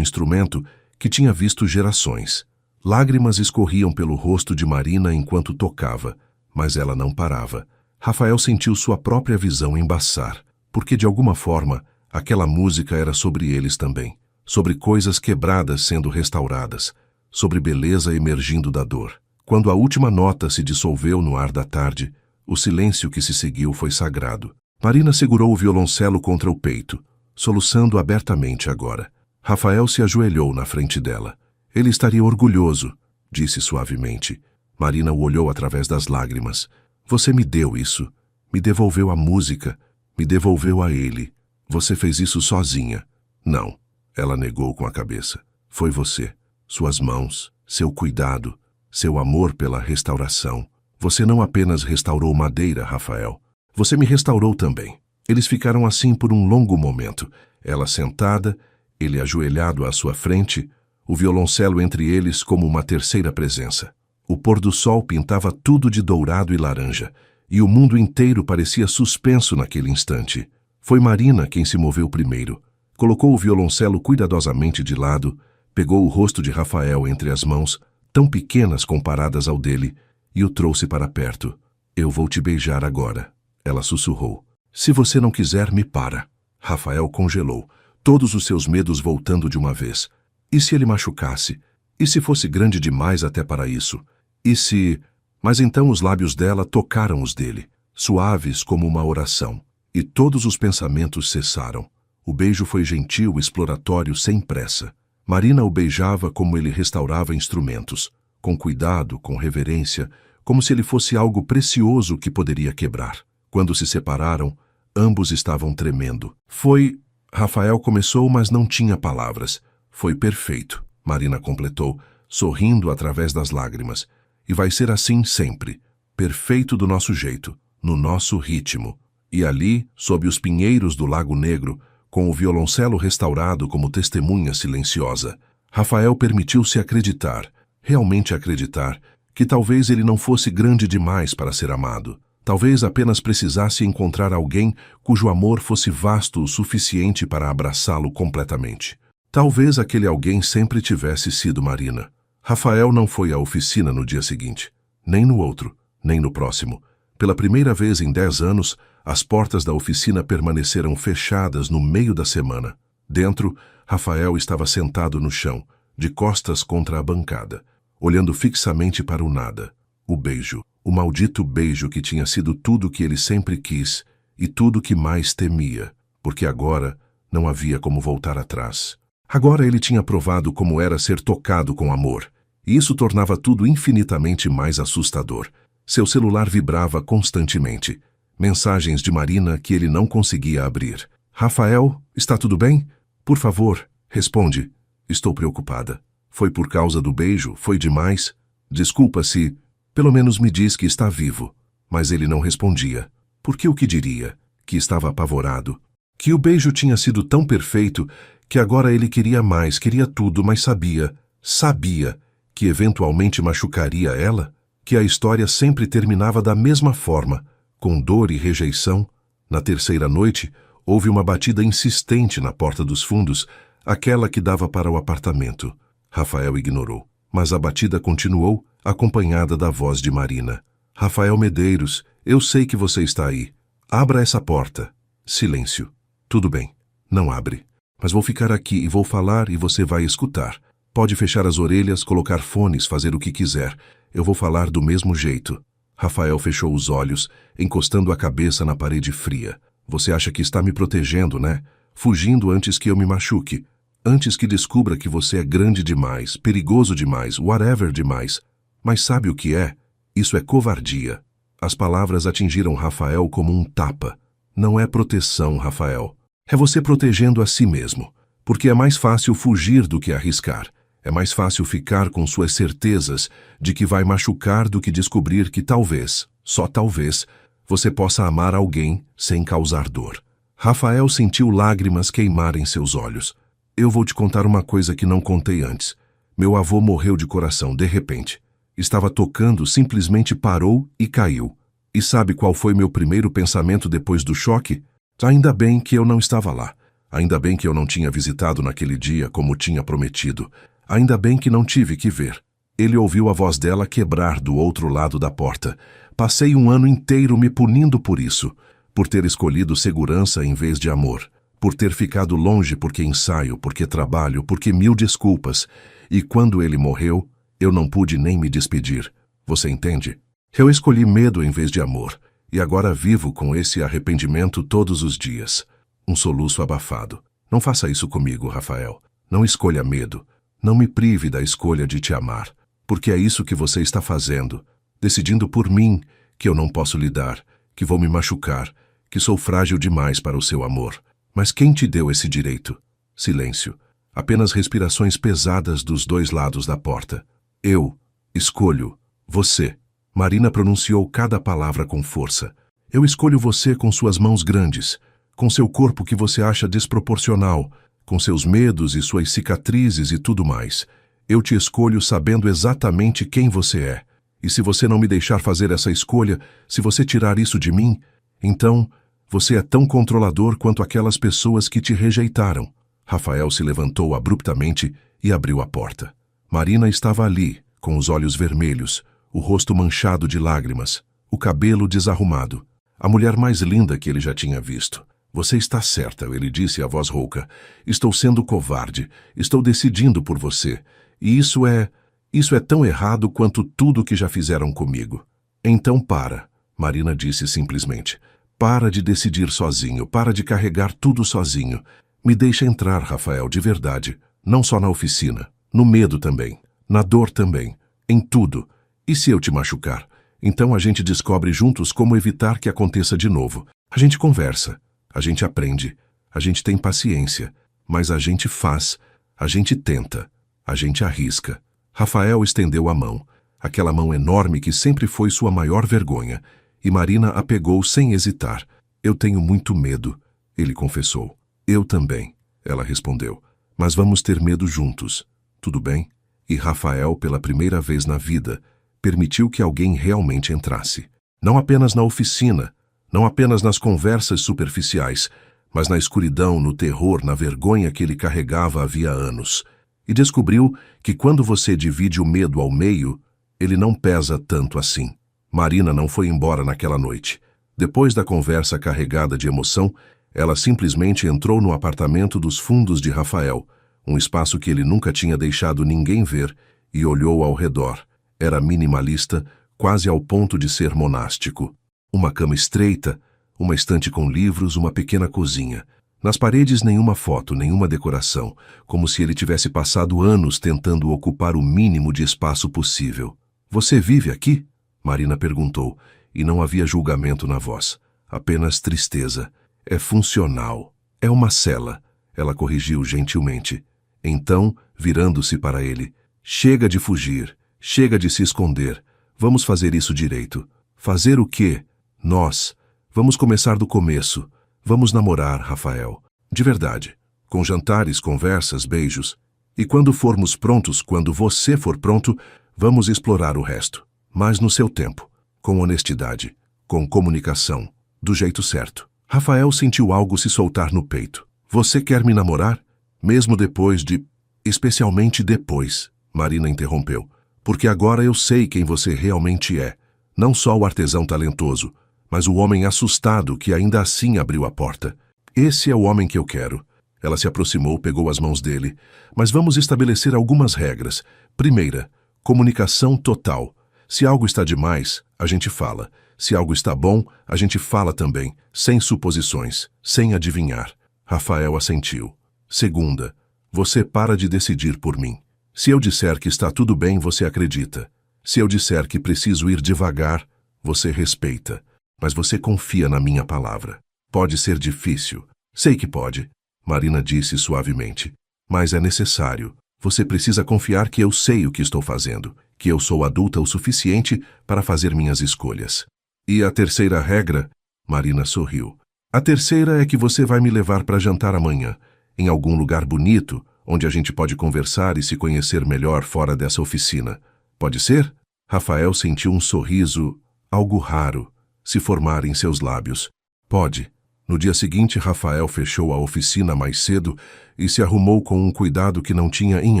instrumento que tinha visto gerações. Lágrimas escorriam pelo rosto de Marina enquanto tocava, mas ela não parava. Rafael sentiu sua própria visão embaçar, porque de alguma forma aquela música era sobre eles também, sobre coisas quebradas sendo restauradas, sobre beleza emergindo da dor. Quando a última nota se dissolveu no ar da tarde, o silêncio que se seguiu foi sagrado. Marina segurou o violoncelo contra o peito, soluçando abertamente agora. Rafael se ajoelhou na frente dela. Ele estaria orgulhoso, disse suavemente. Marina o olhou através das lágrimas. Você me deu isso. Me devolveu a música. Me devolveu a ele. Você fez isso sozinha. Não, ela negou com a cabeça. Foi você. Suas mãos, seu cuidado, seu amor pela restauração. Você não apenas restaurou madeira, Rafael. Você me restaurou também. Eles ficaram assim por um longo momento. Ela sentada, ele ajoelhado à sua frente, o violoncelo entre eles como uma terceira presença. O pôr do sol pintava tudo de dourado e laranja, e o mundo inteiro parecia suspenso naquele instante. Foi Marina quem se moveu primeiro. Colocou o violoncelo cuidadosamente de lado, pegou o rosto de Rafael entre as mãos, tão pequenas comparadas ao dele, e o trouxe para perto. Eu vou te beijar agora, ela sussurrou. Se você não quiser, me para. Rafael congelou, todos os seus medos voltando de uma vez. E se ele machucasse? E se fosse grande demais até para isso? E se... Mas então os lábios dela tocaram os dele, suaves como uma oração. E todos os pensamentos cessaram. O beijo foi gentil, exploratório, sem pressa. Marina o beijava como ele restaurava instrumentos, com cuidado, com reverência, como se ele fosse algo precioso que poderia quebrar. Quando se separaram, ambos estavam tremendo. Foi... Rafael começou, mas não tinha palavras. Foi perfeito, Marina completou, sorrindo através das lágrimas. E vai ser assim sempre. Perfeito do nosso jeito, no nosso ritmo. E ali, sob os pinheiros do Lago Negro, com o violoncelo restaurado como testemunha silenciosa, Rafael permitiu-se acreditar, realmente acreditar, que talvez ele não fosse grande demais para ser amado. Talvez apenas precisasse encontrar alguém cujo amor fosse vasto o suficiente para abraçá-lo completamente. Talvez aquele alguém sempre tivesse sido Marina. Rafael não foi à oficina no dia seguinte, nem no outro, nem no próximo. Pela primeira vez em 10 anos, as portas da oficina permaneceram fechadas no meio da semana. Dentro, Rafael estava sentado no chão, de costas contra a bancada, olhando fixamente para o nada. O beijo, o maldito beijo que tinha sido tudo o que ele sempre quis e tudo o que mais temia, porque agora não havia como voltar atrás. Agora ele tinha provado como era ser tocado com amor, e isso tornava tudo infinitamente mais assustador. Seu celular vibrava constantemente. Mensagens de Marina que ele não conseguia abrir. Rafael, está tudo bem? Por favor, responde. Estou preocupada. Foi por causa do beijo? Foi demais? Desculpa se... Pelo menos me diz que está vivo. Mas ele não respondia. Porque o que diria? Que estava apavorado. Que o beijo tinha sido tão perfeito que agora ele queria mais, queria tudo, mas sabia que eventualmente machucaria ela? Que a história sempre terminava da mesma forma, com dor e rejeição. Na terceira noite, houve uma batida insistente na porta dos fundos, aquela que dava para o apartamento. Rafael ignorou, mas a batida continuou, acompanhada da voz de Marina. Rafael Medeiros, eu sei que você está aí. Abra essa porta. Silêncio. Tudo bem. Não abre. Mas vou ficar aqui e vou falar e você vai escutar. Pode fechar as orelhas, colocar fones, fazer o que quiser. Eu vou falar do mesmo jeito. Rafael fechou os olhos, encostando a cabeça na parede fria. Você acha que está me protegendo, né? Fugindo antes que eu me machuque. Antes que descubra que você é grande demais, perigoso demais, whatever demais. Mas sabe o que é? Isso é covardia. As palavras atingiram Rafael como um tapa. Não é proteção, Rafael. É você protegendo a si mesmo. Porque é mais fácil fugir do que arriscar. É mais fácil ficar com suas certezas de que vai machucar do que descobrir que talvez, só talvez, você possa amar alguém sem causar dor. Rafael sentiu lágrimas queimarem seus olhos. Eu vou te contar uma coisa que não contei antes. Meu avô morreu de coração, de repente. Estava tocando, simplesmente parou e caiu. E sabe qual foi meu primeiro pensamento depois do choque? Ainda bem que eu não estava lá. Ainda bem que eu não tinha visitado naquele dia como tinha prometido. Ainda bem que não tive que ver. Ele ouviu a voz dela quebrar do outro lado da porta. Passei um ano inteiro me punindo por isso. Por ter escolhido segurança em vez de amor. Por ter ficado longe porque ensaio, porque trabalho, porque mil desculpas. E quando ele morreu, eu não pude nem me despedir. Você entende? Eu escolhi medo em vez de amor. E agora vivo com esse arrependimento todos os dias. Um soluço abafado. Não faça isso comigo, Rafael. Não escolha medo. Não me prive da escolha de te amar. Porque é isso que você está fazendo. Decidindo por mim que eu não posso lidar, que vou me machucar, que sou frágil demais para o seu amor. Mas quem te deu esse direito? Silêncio. Apenas respirações pesadas dos dois lados da porta. Eu escolho você. Marina pronunciou cada palavra com força. Eu escolho você com suas mãos grandes, com seu corpo que você acha desproporcional, com seus medos e suas cicatrizes e tudo mais. Eu te escolho sabendo exatamente quem você é. E se você não me deixar fazer essa escolha, se você tirar isso de mim, então você é tão controlador quanto aquelas pessoas que te rejeitaram. Rafael se levantou abruptamente e abriu a porta. Marina estava ali, com os olhos vermelhos, o rosto manchado de lágrimas, o cabelo desarrumado. A mulher mais linda que ele já tinha visto. Você está certa, ele disse a voz rouca. Estou sendo covarde. Estou decidindo por você. E isso é tão errado quanto tudo que já fizeram comigo. Então para, Marina disse simplesmente. Para de decidir sozinho, para de carregar tudo sozinho. Me deixa entrar, Rafael, de verdade. Não só na oficina, no medo também, na dor também, em tudo. E se eu te machucar? Então a gente descobre juntos como evitar que aconteça de novo. A gente conversa, a gente aprende, a gente tem paciência, mas a gente faz, a gente tenta, a gente arrisca. Rafael estendeu a mão, aquela mão enorme que sempre foi sua maior vergonha, e Marina a pegou sem hesitar. Eu tenho muito medo, ele confessou. Eu também, ela respondeu. Mas vamos ter medo juntos, tudo bem? E Rafael, pela primeira vez na vida, permitiu que alguém realmente entrasse. Não apenas na oficina, não apenas nas conversas superficiais, mas na escuridão, no terror, na vergonha que ele carregava havia anos. E descobriu que quando você divide o medo ao meio, ele não pesa tanto assim. Marina não foi embora naquela noite. Depois da conversa carregada de emoção, ela simplesmente entrou no apartamento dos fundos de Rafael, Um espaço que ele nunca tinha deixado ninguém ver, e olhou ao redor. Era minimalista, quase ao ponto de ser monástico. Uma cama estreita, uma estante com livros, uma pequena cozinha. Nas paredes nenhuma foto, nenhuma decoração, como se ele tivesse passado anos tentando ocupar o mínimo de espaço possível. "Você vive aqui?" Marina perguntou, e não havia julgamento na voz, apenas tristeza. "É funcional. É uma cela", ela corrigiu gentilmente. Então, virando-se para ele, "Chega de fugir, chega de se esconder. Vamos fazer isso direito." "Fazer o quê?" "Nós. Vamos começar do começo. Vamos namorar, Rafael. De verdade. Com jantares, conversas, beijos. E quando formos prontos, quando você for pronto, vamos explorar o resto. Mas no seu tempo. Com honestidade. Com comunicação. Do jeito certo." Rafael sentiu algo se soltar no peito. "Você quer me namorar? Mesmo depois de... Especialmente depois," Marina interrompeu. "Porque agora eu sei quem você realmente é. Não só o artesão talentoso, mas o homem assustado que ainda assim abriu a porta. Esse é o homem que eu quero." Ela se aproximou, pegou as mãos dele. "Mas vamos estabelecer algumas regras. Primeira, comunicação total. Se algo está demais, a gente fala. Se algo está bom, a gente fala também, sem suposições, sem adivinhar." Rafael assentiu. "Segunda, você para de decidir por mim. Se eu disser que está tudo bem, você acredita. Se eu disser que preciso ir devagar, você respeita. Mas você confia na minha palavra. Pode ser difícil. Sei que pode," Marina disse suavemente. "Mas é necessário. Você precisa confiar que eu sei o que estou fazendo, que eu sou adulta o suficiente para fazer minhas escolhas." "E a terceira regra?" Marina sorriu. "A terceira é que você vai me levar para jantar amanhã, em algum lugar bonito, onde a gente pode conversar e se conhecer melhor fora dessa oficina. Pode ser?" Rafael sentiu um sorriso, algo raro, se formar em seus lábios. "Pode." No dia seguinte, Rafael fechou a oficina mais cedo e se arrumou com um cuidado que não tinha em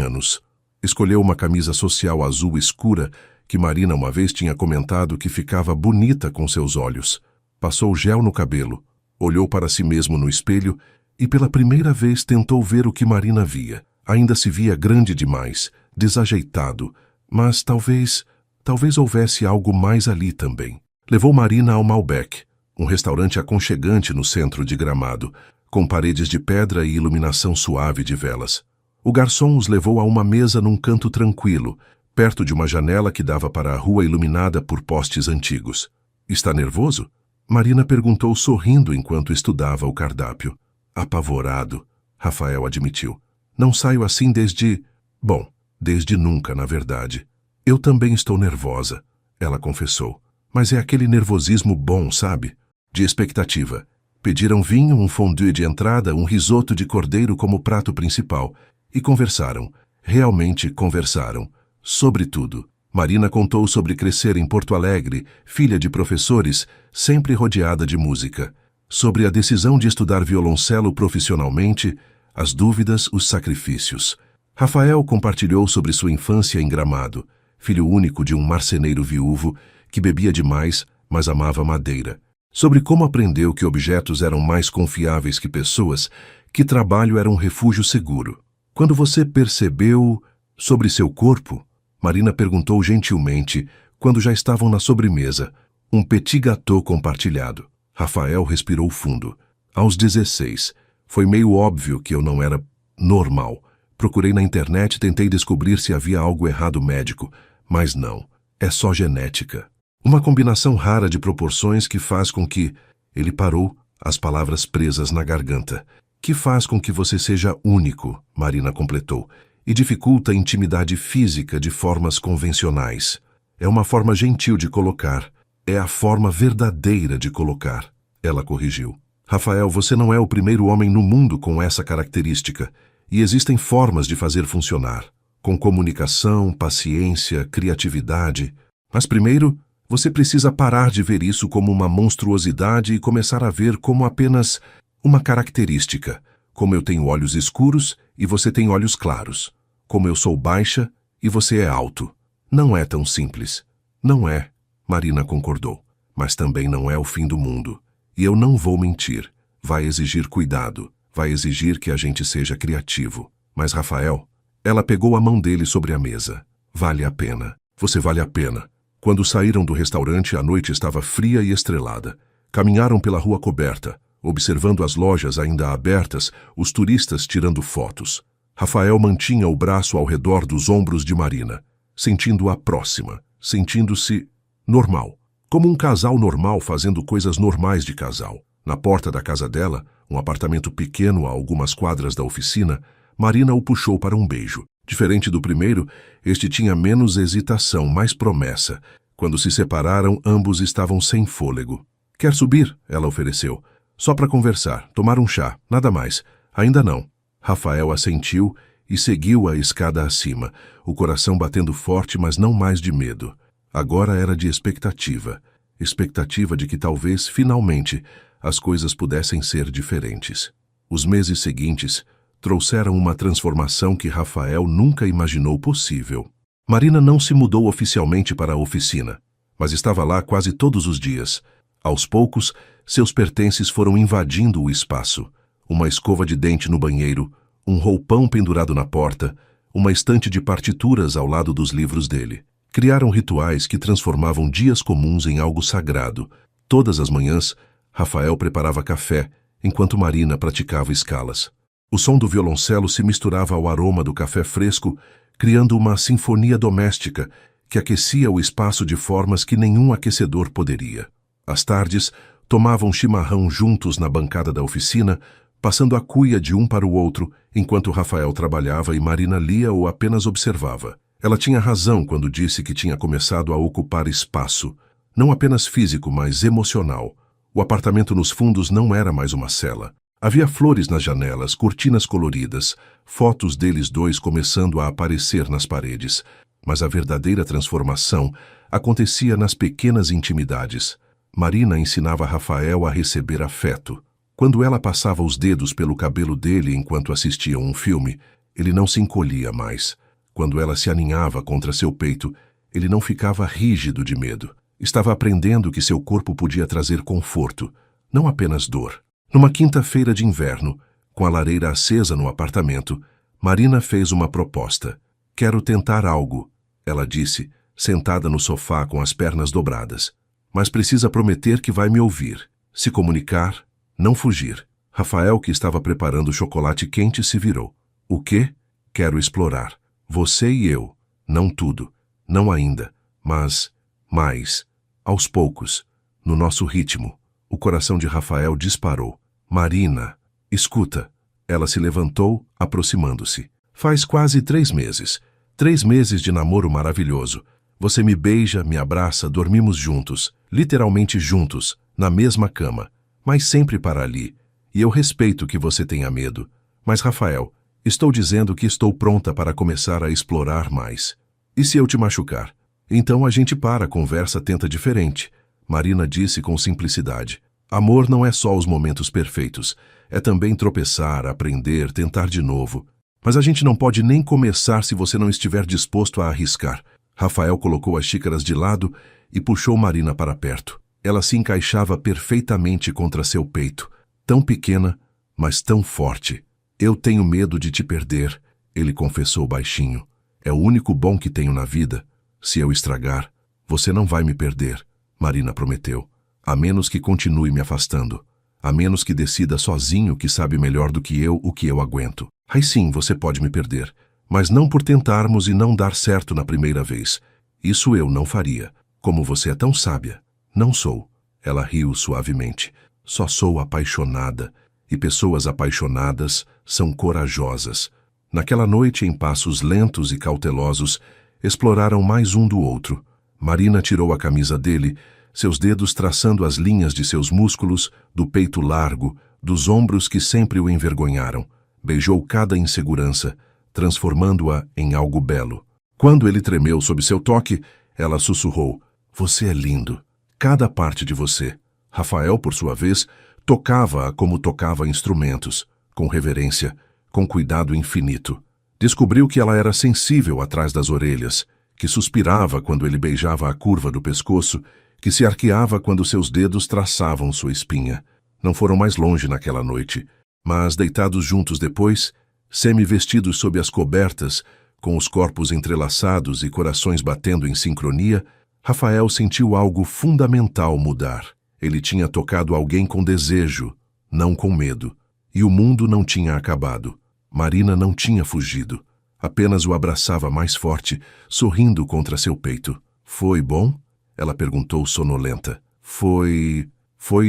anos. Escolheu uma camisa social azul escura, que Marina uma vez tinha comentado que ficava bonita com seus olhos. Passou gel no cabelo, olhou para si mesmo no espelho e pela primeira vez tentou ver o que Marina via. Ainda se via grande demais, desajeitado, mas talvez houvesse algo mais ali também. Levou Marina ao Malbec, um restaurante aconchegante no centro de Gramado, com paredes de pedra e iluminação suave de velas. O garçom os levou a uma mesa num canto tranquilo, perto de uma janela que dava para a rua iluminada por postes antigos. "Está nervoso?" Marina perguntou sorrindo enquanto estudava o cardápio. "Apavorado," Rafael admitiu. "Não saio assim desde... Bom, desde nunca, na verdade." "Eu também estou nervosa," ela confessou. "Mas é aquele nervosismo bom, sabe? De expectativa." Pediram vinho, um fondue de entrada, um risoto de cordeiro como prato principal. E conversaram. Realmente conversaram. Sobre tudo. Marina contou sobre crescer em Porto Alegre, filha de professores, sempre rodeada de música. Sobre a decisão de estudar violoncelo profissionalmente, as dúvidas, os sacrifícios. Rafael compartilhou sobre sua infância em Gramado, filho único de um marceneiro viúvo que bebia demais, mas amava madeira. Sobre como aprendeu que objetos eram mais confiáveis que pessoas, que trabalho era um refúgio seguro. "Quando você percebeu sobre seu corpo?" Marina perguntou gentilmente, quando já estavam na sobremesa, um petit gâteau compartilhado. Rafael respirou fundo. "Aos 16. Foi meio óbvio que eu não era normal. Procurei na internet e tentei descobrir se havia algo errado médico, mas não. É só genética. Uma combinação rara de proporções que faz com que..." Ele parou, as palavras presas na garganta. "Que faz com que você seja único," Marina completou, "e dificulta a intimidade física de formas convencionais. É uma forma gentil de colocar. É a forma verdadeira de colocar," ela corrigiu. "Rafael, você não é o primeiro homem no mundo com essa característica, e existem formas de fazer funcionar, com comunicação, paciência, criatividade. Mas primeiro, você precisa parar de ver isso como uma monstruosidade e começar a ver como apenas uma característica, como eu tenho olhos escuros e você tem olhos claros, como eu sou baixa e você é alto. Não é tão simples." "Não é," Marina concordou, "mas também não é o fim do mundo. E eu não vou mentir. Vai exigir cuidado, vai exigir que a gente seja criativo. Mas Rafael, ela pegou a mão dele sobre a mesa. Vale a pena. Você vale a pena. Quando saíram do restaurante, a noite estava fria e estrelada. Caminharam pela rua coberta, observando as lojas ainda abertas, os turistas tirando fotos. Rafael mantinha o braço ao redor dos ombros de Marina, sentindo-a próxima, sentindo-se normal. Como um casal normal fazendo coisas normais de casal. Na porta da casa dela, um apartamento pequeno a algumas quadras da oficina, Marina o puxou para um beijo. Diferente do primeiro, este tinha menos hesitação, mais promessa. Quando se separaram, ambos estavam sem fôlego. Quer subir? Ela ofereceu. Só para conversar, tomar um chá, nada mais. Ainda não. Rafael assentiu e seguiu a escada acima, o coração batendo forte, mas não mais de medo. Agora era de expectativa. Expectativa de que talvez, finalmente, as coisas pudessem ser diferentes. Os meses seguintes trouxeram uma transformação que Rafael nunca imaginou possível. Marina não se mudou oficialmente para a oficina, mas estava lá quase todos os dias. Aos poucos, seus pertences foram invadindo o espaço. Uma escova de dente no banheiro, um roupão pendurado na porta, uma estante de partituras ao lado dos livros dele. Criaram rituais que transformavam dias comuns em algo sagrado. Todas as manhãs, Rafael preparava café, enquanto Marina praticava escalas. O som do violoncelo se misturava ao aroma do café fresco, criando uma sinfonia doméstica que aquecia o espaço de formas que nenhum aquecedor poderia. Às tardes, tomavam chimarrão juntos na bancada da oficina, passando a cuia de um para o outro, enquanto Rafael trabalhava e Marina lia ou apenas observava. Ela tinha razão quando disse que tinha começado a ocupar espaço, não apenas físico, mas emocional. O apartamento nos fundos não era mais uma cela. Havia flores nas janelas, cortinas coloridas, fotos deles dois começando a aparecer nas paredes. Mas a verdadeira transformação acontecia nas pequenas intimidades. Marina ensinava Rafael a receber afeto. Quando ela passava os dedos pelo cabelo dele enquanto assistiam um filme, ele não se encolhia mais. Quando ela se aninhava contra seu peito, ele não ficava rígido de medo. Estava aprendendo que seu corpo podia trazer conforto, não apenas dor. Numa quinta-feira de inverno, com a lareira acesa no apartamento, Marina fez uma proposta. Quero tentar algo, ela disse, sentada no sofá com as pernas dobradas. Mas precisa prometer que vai me ouvir, se comunicar, não fugir. Rafael, que estava preparando chocolate quente, se virou. O quê? Quero explorar. Você e eu. Não tudo. Não ainda. Mas, mais. Aos poucos. No nosso ritmo. O coração de Rafael disparou. Marina. Escuta. Ela se levantou, aproximando-se. Faz quase 3 meses. 3 meses de namoro maravilhoso. Você me beija, me abraça, dormimos juntos. Literalmente juntos. Na mesma cama. Mas sempre para ali. E eu respeito que você tenha medo. Mas, Rafael, estou dizendo que estou pronta para começar a explorar mais. E se eu te machucar? Então a gente para, a conversa tenta diferente. Marina disse com simplicidade. Amor não é só os momentos perfeitos. É também tropeçar, aprender, tentar de novo. Mas a gente não pode nem começar se você não estiver disposto a arriscar. Rafael colocou as xícaras de lado e puxou Marina para perto. Ela se encaixava perfeitamente contra seu peito. Tão pequena, mas tão forte. Eu tenho medo de te perder, ele confessou baixinho. É o único bom que tenho na vida. Se eu estragar, você não vai me perder, Marina prometeu. A menos que continue me afastando. A menos que decida sozinho que sabe melhor do que eu o que eu aguento. Aí sim, você pode me perder. Mas não por tentarmos e não dar certo na primeira vez. Isso eu não faria. Como você é tão sábia. Não sou. Ela riu suavemente. Só sou apaixonada. E pessoas apaixonadas são corajosas. Naquela noite, em passos lentos e cautelosos, exploraram mais um do outro. Marina tirou a camisa dele, seus dedos traçando as linhas de seus músculos, do peito largo, dos ombros que sempre o envergonharam. Beijou cada insegurança, transformando-a em algo belo. Quando ele tremeu sob seu toque, ela sussurrou, você é lindo. Cada parte de você. Rafael, por sua vez, tocava-a como tocava instrumentos, com reverência, com cuidado infinito. Descobriu que ela era sensível atrás das orelhas, que suspirava quando ele beijava a curva do pescoço, que se arqueava quando seus dedos traçavam sua espinha. Não foram mais longe naquela noite, mas, deitados juntos depois, Semi-vestidos sob as cobertas, com os corpos entrelaçados e corações batendo em sincronia, Rafael sentiu algo fundamental mudar. Ele tinha tocado alguém com desejo, não com medo. E o mundo não tinha acabado. Marina não tinha fugido. Apenas o abraçava mais forte, sorrindo contra seu peito. Foi bom? Ela perguntou sonolenta. Foi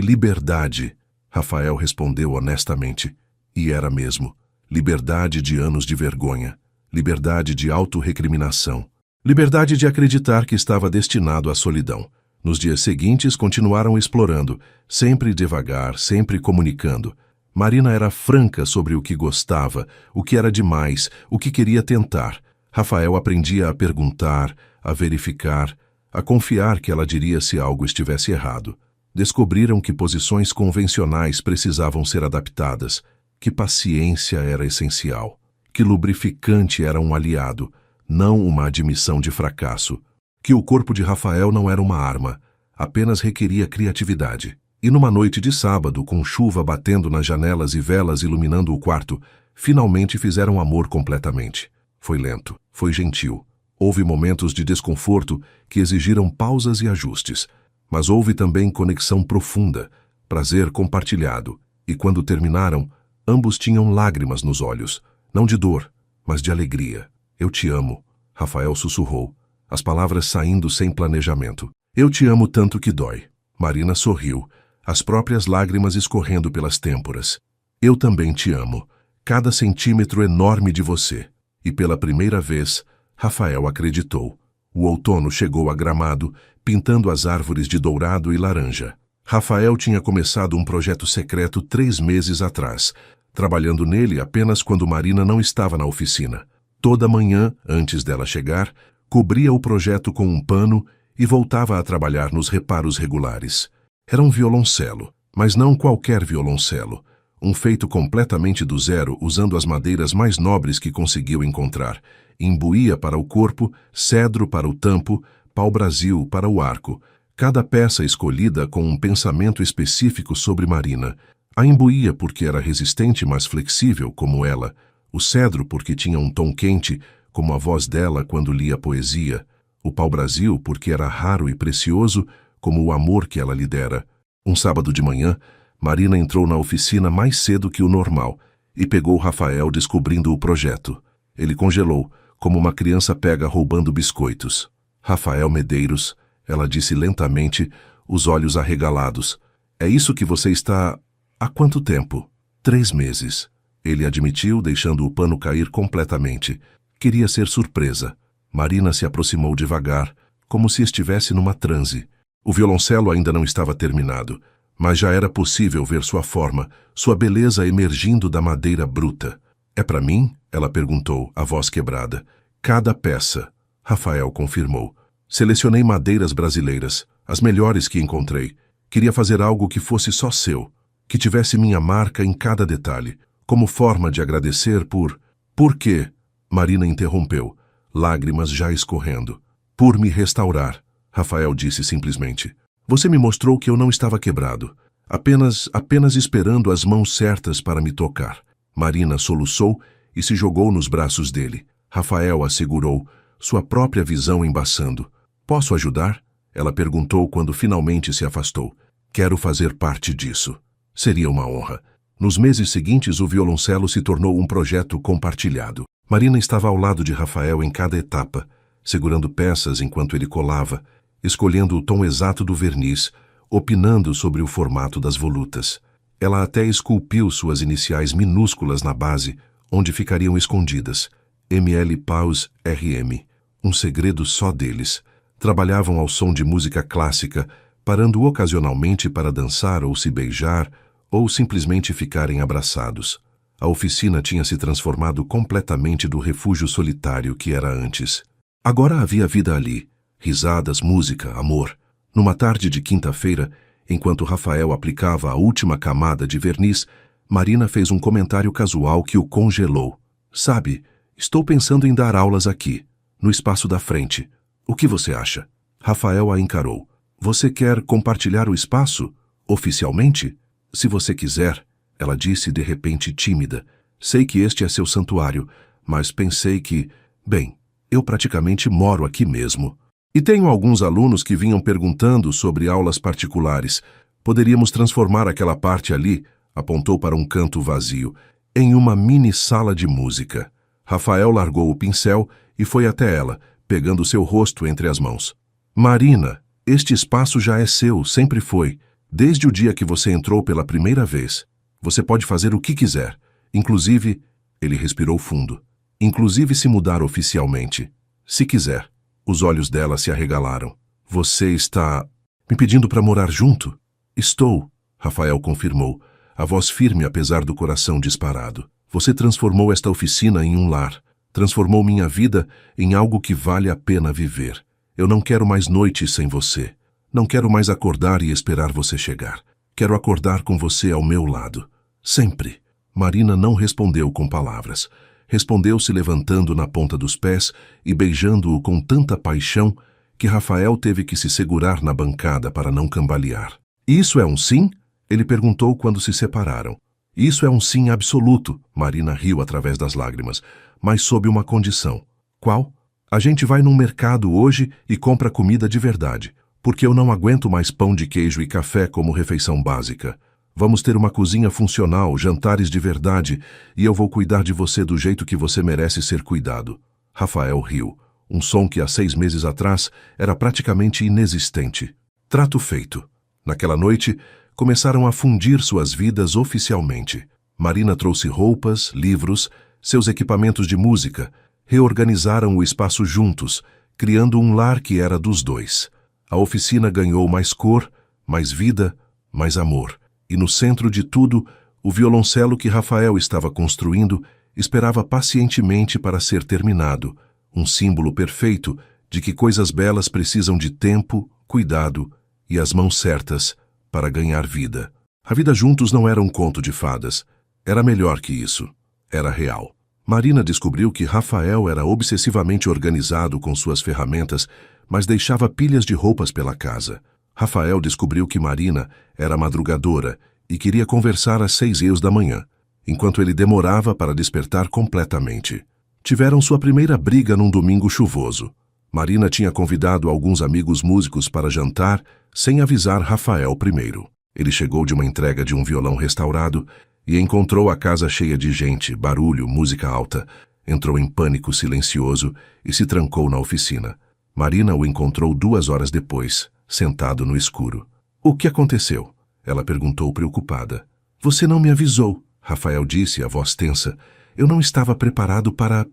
liberdade. Rafael respondeu honestamente. E era mesmo. Liberdade de anos de vergonha. Liberdade de autorrecriminação. Liberdade de acreditar que estava destinado à solidão. Nos dias seguintes, continuaram explorando, sempre devagar, sempre comunicando. Marina era franca sobre o que gostava, o que era demais, o que queria tentar. Rafael aprendia a perguntar, a verificar, a confiar que ela diria se algo estivesse errado. Descobriram que posições convencionais precisavam ser adaptadas, que paciência era essencial, que lubrificante era um aliado, não uma admissão de fracasso, que o corpo de Rafael não era uma arma, apenas requeria criatividade. E numa noite de sábado, com chuva batendo nas janelas e velas iluminando o quarto, finalmente fizeram amor completamente. Foi lento, foi gentil. Houve momentos de desconforto que exigiram pausas e ajustes, mas houve também conexão profunda, prazer compartilhado, e quando terminaram, ambos tinham lágrimas nos olhos, não de dor, mas de alegria. Eu te amo, Rafael sussurrou, as palavras saindo sem planejamento. Eu te amo tanto que dói. Marina sorriu, as próprias lágrimas escorrendo pelas têmporas. Eu também te amo, cada centímetro enorme de você. E pela primeira vez, Rafael acreditou. O outono chegou a Gramado, pintando as árvores de dourado e laranja. Rafael tinha começado um projeto secreto 3 meses atrás, trabalhando nele apenas quando Marina não estava na oficina. Toda manhã, antes dela chegar, cobria o projeto com um pano e voltava a trabalhar nos reparos regulares. Era um violoncelo, mas não qualquer violoncelo. Um feito completamente do zero, usando as madeiras mais nobres que conseguiu encontrar. Imbuía para o corpo, cedro para o tampo, pau-brasil para o arco. Cada peça escolhida com um pensamento específico sobre Marina. A imbuía porque era resistente, mas flexível, como ela. O cedro porque tinha um tom quente, como a voz dela quando lia poesia. O pau-brasil porque era raro e precioso, como o amor que ela lhe dera. Um sábado de manhã, Marina entrou na oficina mais cedo que o normal e pegou Rafael descobrindo o projeto. Ele congelou, como uma criança pega roubando biscoitos. Rafael Medeiros, ela disse lentamente, os olhos arregalados. É isso que você está... Há quanto tempo? 3 meses. Ele admitiu, deixando o pano cair completamente. Queria ser surpresa. Marina se aproximou devagar, como se estivesse numa transe. O violoncelo ainda não estava terminado, mas já era possível ver sua forma, sua beleza emergindo da madeira bruta. É para mim? Ela perguntou, a voz quebrada. Cada peça. Rafael confirmou. Selecionei madeiras brasileiras, as melhores que encontrei. Queria fazer algo que fosse só seu, que tivesse minha marca em cada detalhe, como forma de agradecer por... Por quê? Marina interrompeu, lágrimas já escorrendo. Por me restaurar, Rafael disse simplesmente. Você me mostrou que eu não estava quebrado, apenas esperando as mãos certas para me tocar. Marina soluçou e se jogou nos braços dele. Rafael a segurou, sua própria visão embaçando. Posso ajudar? Ela perguntou quando finalmente se afastou. Quero fazer parte disso. Seria uma honra. Nos meses seguintes, o violoncelo se tornou um projeto compartilhado. Marina estava ao lado de Rafael em cada etapa, segurando peças enquanto ele colava, escolhendo o tom exato do verniz, opinando sobre o formato das volutas. Ela até esculpiu suas iniciais minúsculas na base, onde ficariam escondidas. ML Paus RM. Um segredo só deles. Trabalhavam ao som de música clássica, parando ocasionalmente para dançar ou se beijar, ou simplesmente ficarem abraçados. A oficina tinha se transformado completamente do refúgio solitário que era antes. Agora havia vida ali. Risadas, música, amor. Numa tarde de quinta-feira, enquanto Rafael aplicava a última camada de verniz, Marina fez um comentário casual que o congelou. Sabe, estou pensando em dar aulas aqui, no espaço da frente. O que você acha? Rafael a encarou. Você quer compartilhar o espaço? Oficialmente? Se você quiser, ela disse de repente tímida. Sei que este é seu santuário, mas pensei que, bem, eu praticamente moro aqui mesmo. E tenho alguns alunos que vinham perguntando sobre aulas particulares. Poderíamos transformar aquela parte ali, apontou para um canto vazio, em uma mini sala de música. Rafael largou o pincel e foi até ela, pegando seu rosto entre as mãos. Marina, este espaço já é seu, sempre foi. Desde o dia que você entrou pela primeira vez. Você pode fazer o que quiser. Inclusive, ele respirou fundo. Inclusive se mudar oficialmente. Se quiser. Os olhos dela se arregalaram. Você está me pedindo para morar junto? Estou, Rafael confirmou, a voz firme apesar do coração disparado. Você transformou esta oficina em um lar. Transformou minha vida em algo que vale a pena viver. Eu não quero mais noites sem você. Não quero mais acordar e esperar você chegar. Quero acordar com você ao meu lado. Sempre. Marina não respondeu com palavras. Respondeu se levantando na ponta dos pés e beijando-o com tanta paixão que Rafael teve que se segurar na bancada para não cambalear. Isso é um sim? Ele perguntou quando se separaram. Isso é um sim absoluto, Marina riu através das lágrimas, mas sob uma condição. Qual? A gente vai num mercado hoje e compra comida de verdade, porque eu não aguento mais pão de queijo e café como refeição básica. Vamos ter uma cozinha funcional, jantares de verdade, e eu vou cuidar de você do jeito que você merece ser cuidado. Rafael riu, um som que há 6 meses atrás era praticamente inexistente. Trato feito. Naquela noite, começaram a fundir suas vidas oficialmente. Marina trouxe roupas, livros, seus equipamentos de música, reorganizaram o espaço juntos, criando um lar que era dos dois. A oficina ganhou mais cor, mais vida, mais amor. E no centro de tudo, o violoncelo que Rafael estava construindo esperava pacientemente para ser terminado, um símbolo perfeito de que coisas belas precisam de tempo, cuidado e as mãos certas para ganhar vida. A vida juntos não era um conto de fadas, era melhor que isso, era real. Marina descobriu que Rafael era obsessivamente organizado com suas ferramentas, mas deixava pilhas de roupas pela casa. Rafael descobriu que Marina era madrugadora e queria conversar às 6 da manhã, enquanto ele demorava para despertar completamente. Tiveram sua primeira briga num domingo chuvoso. Marina tinha convidado alguns amigos músicos para jantar sem avisar Rafael primeiro. Ele chegou de uma entrega de um violão restaurado e encontrou a casa cheia de gente, barulho, música alta. Entrou em pânico silencioso e se trancou na oficina. Marina o encontrou 2 horas depois, sentado no escuro. O que aconteceu? Ela perguntou preocupada. Você não me avisou, Rafael disse, a voz tensa. Eu não estava preparado para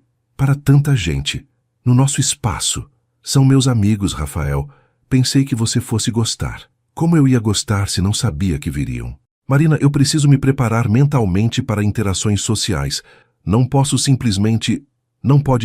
tanta gente. No nosso espaço. São meus amigos, Rafael. Pensei que você fosse gostar. Como eu ia gostar se não sabia que viriam? Marina, eu preciso me preparar mentalmente para interações sociais. Não pode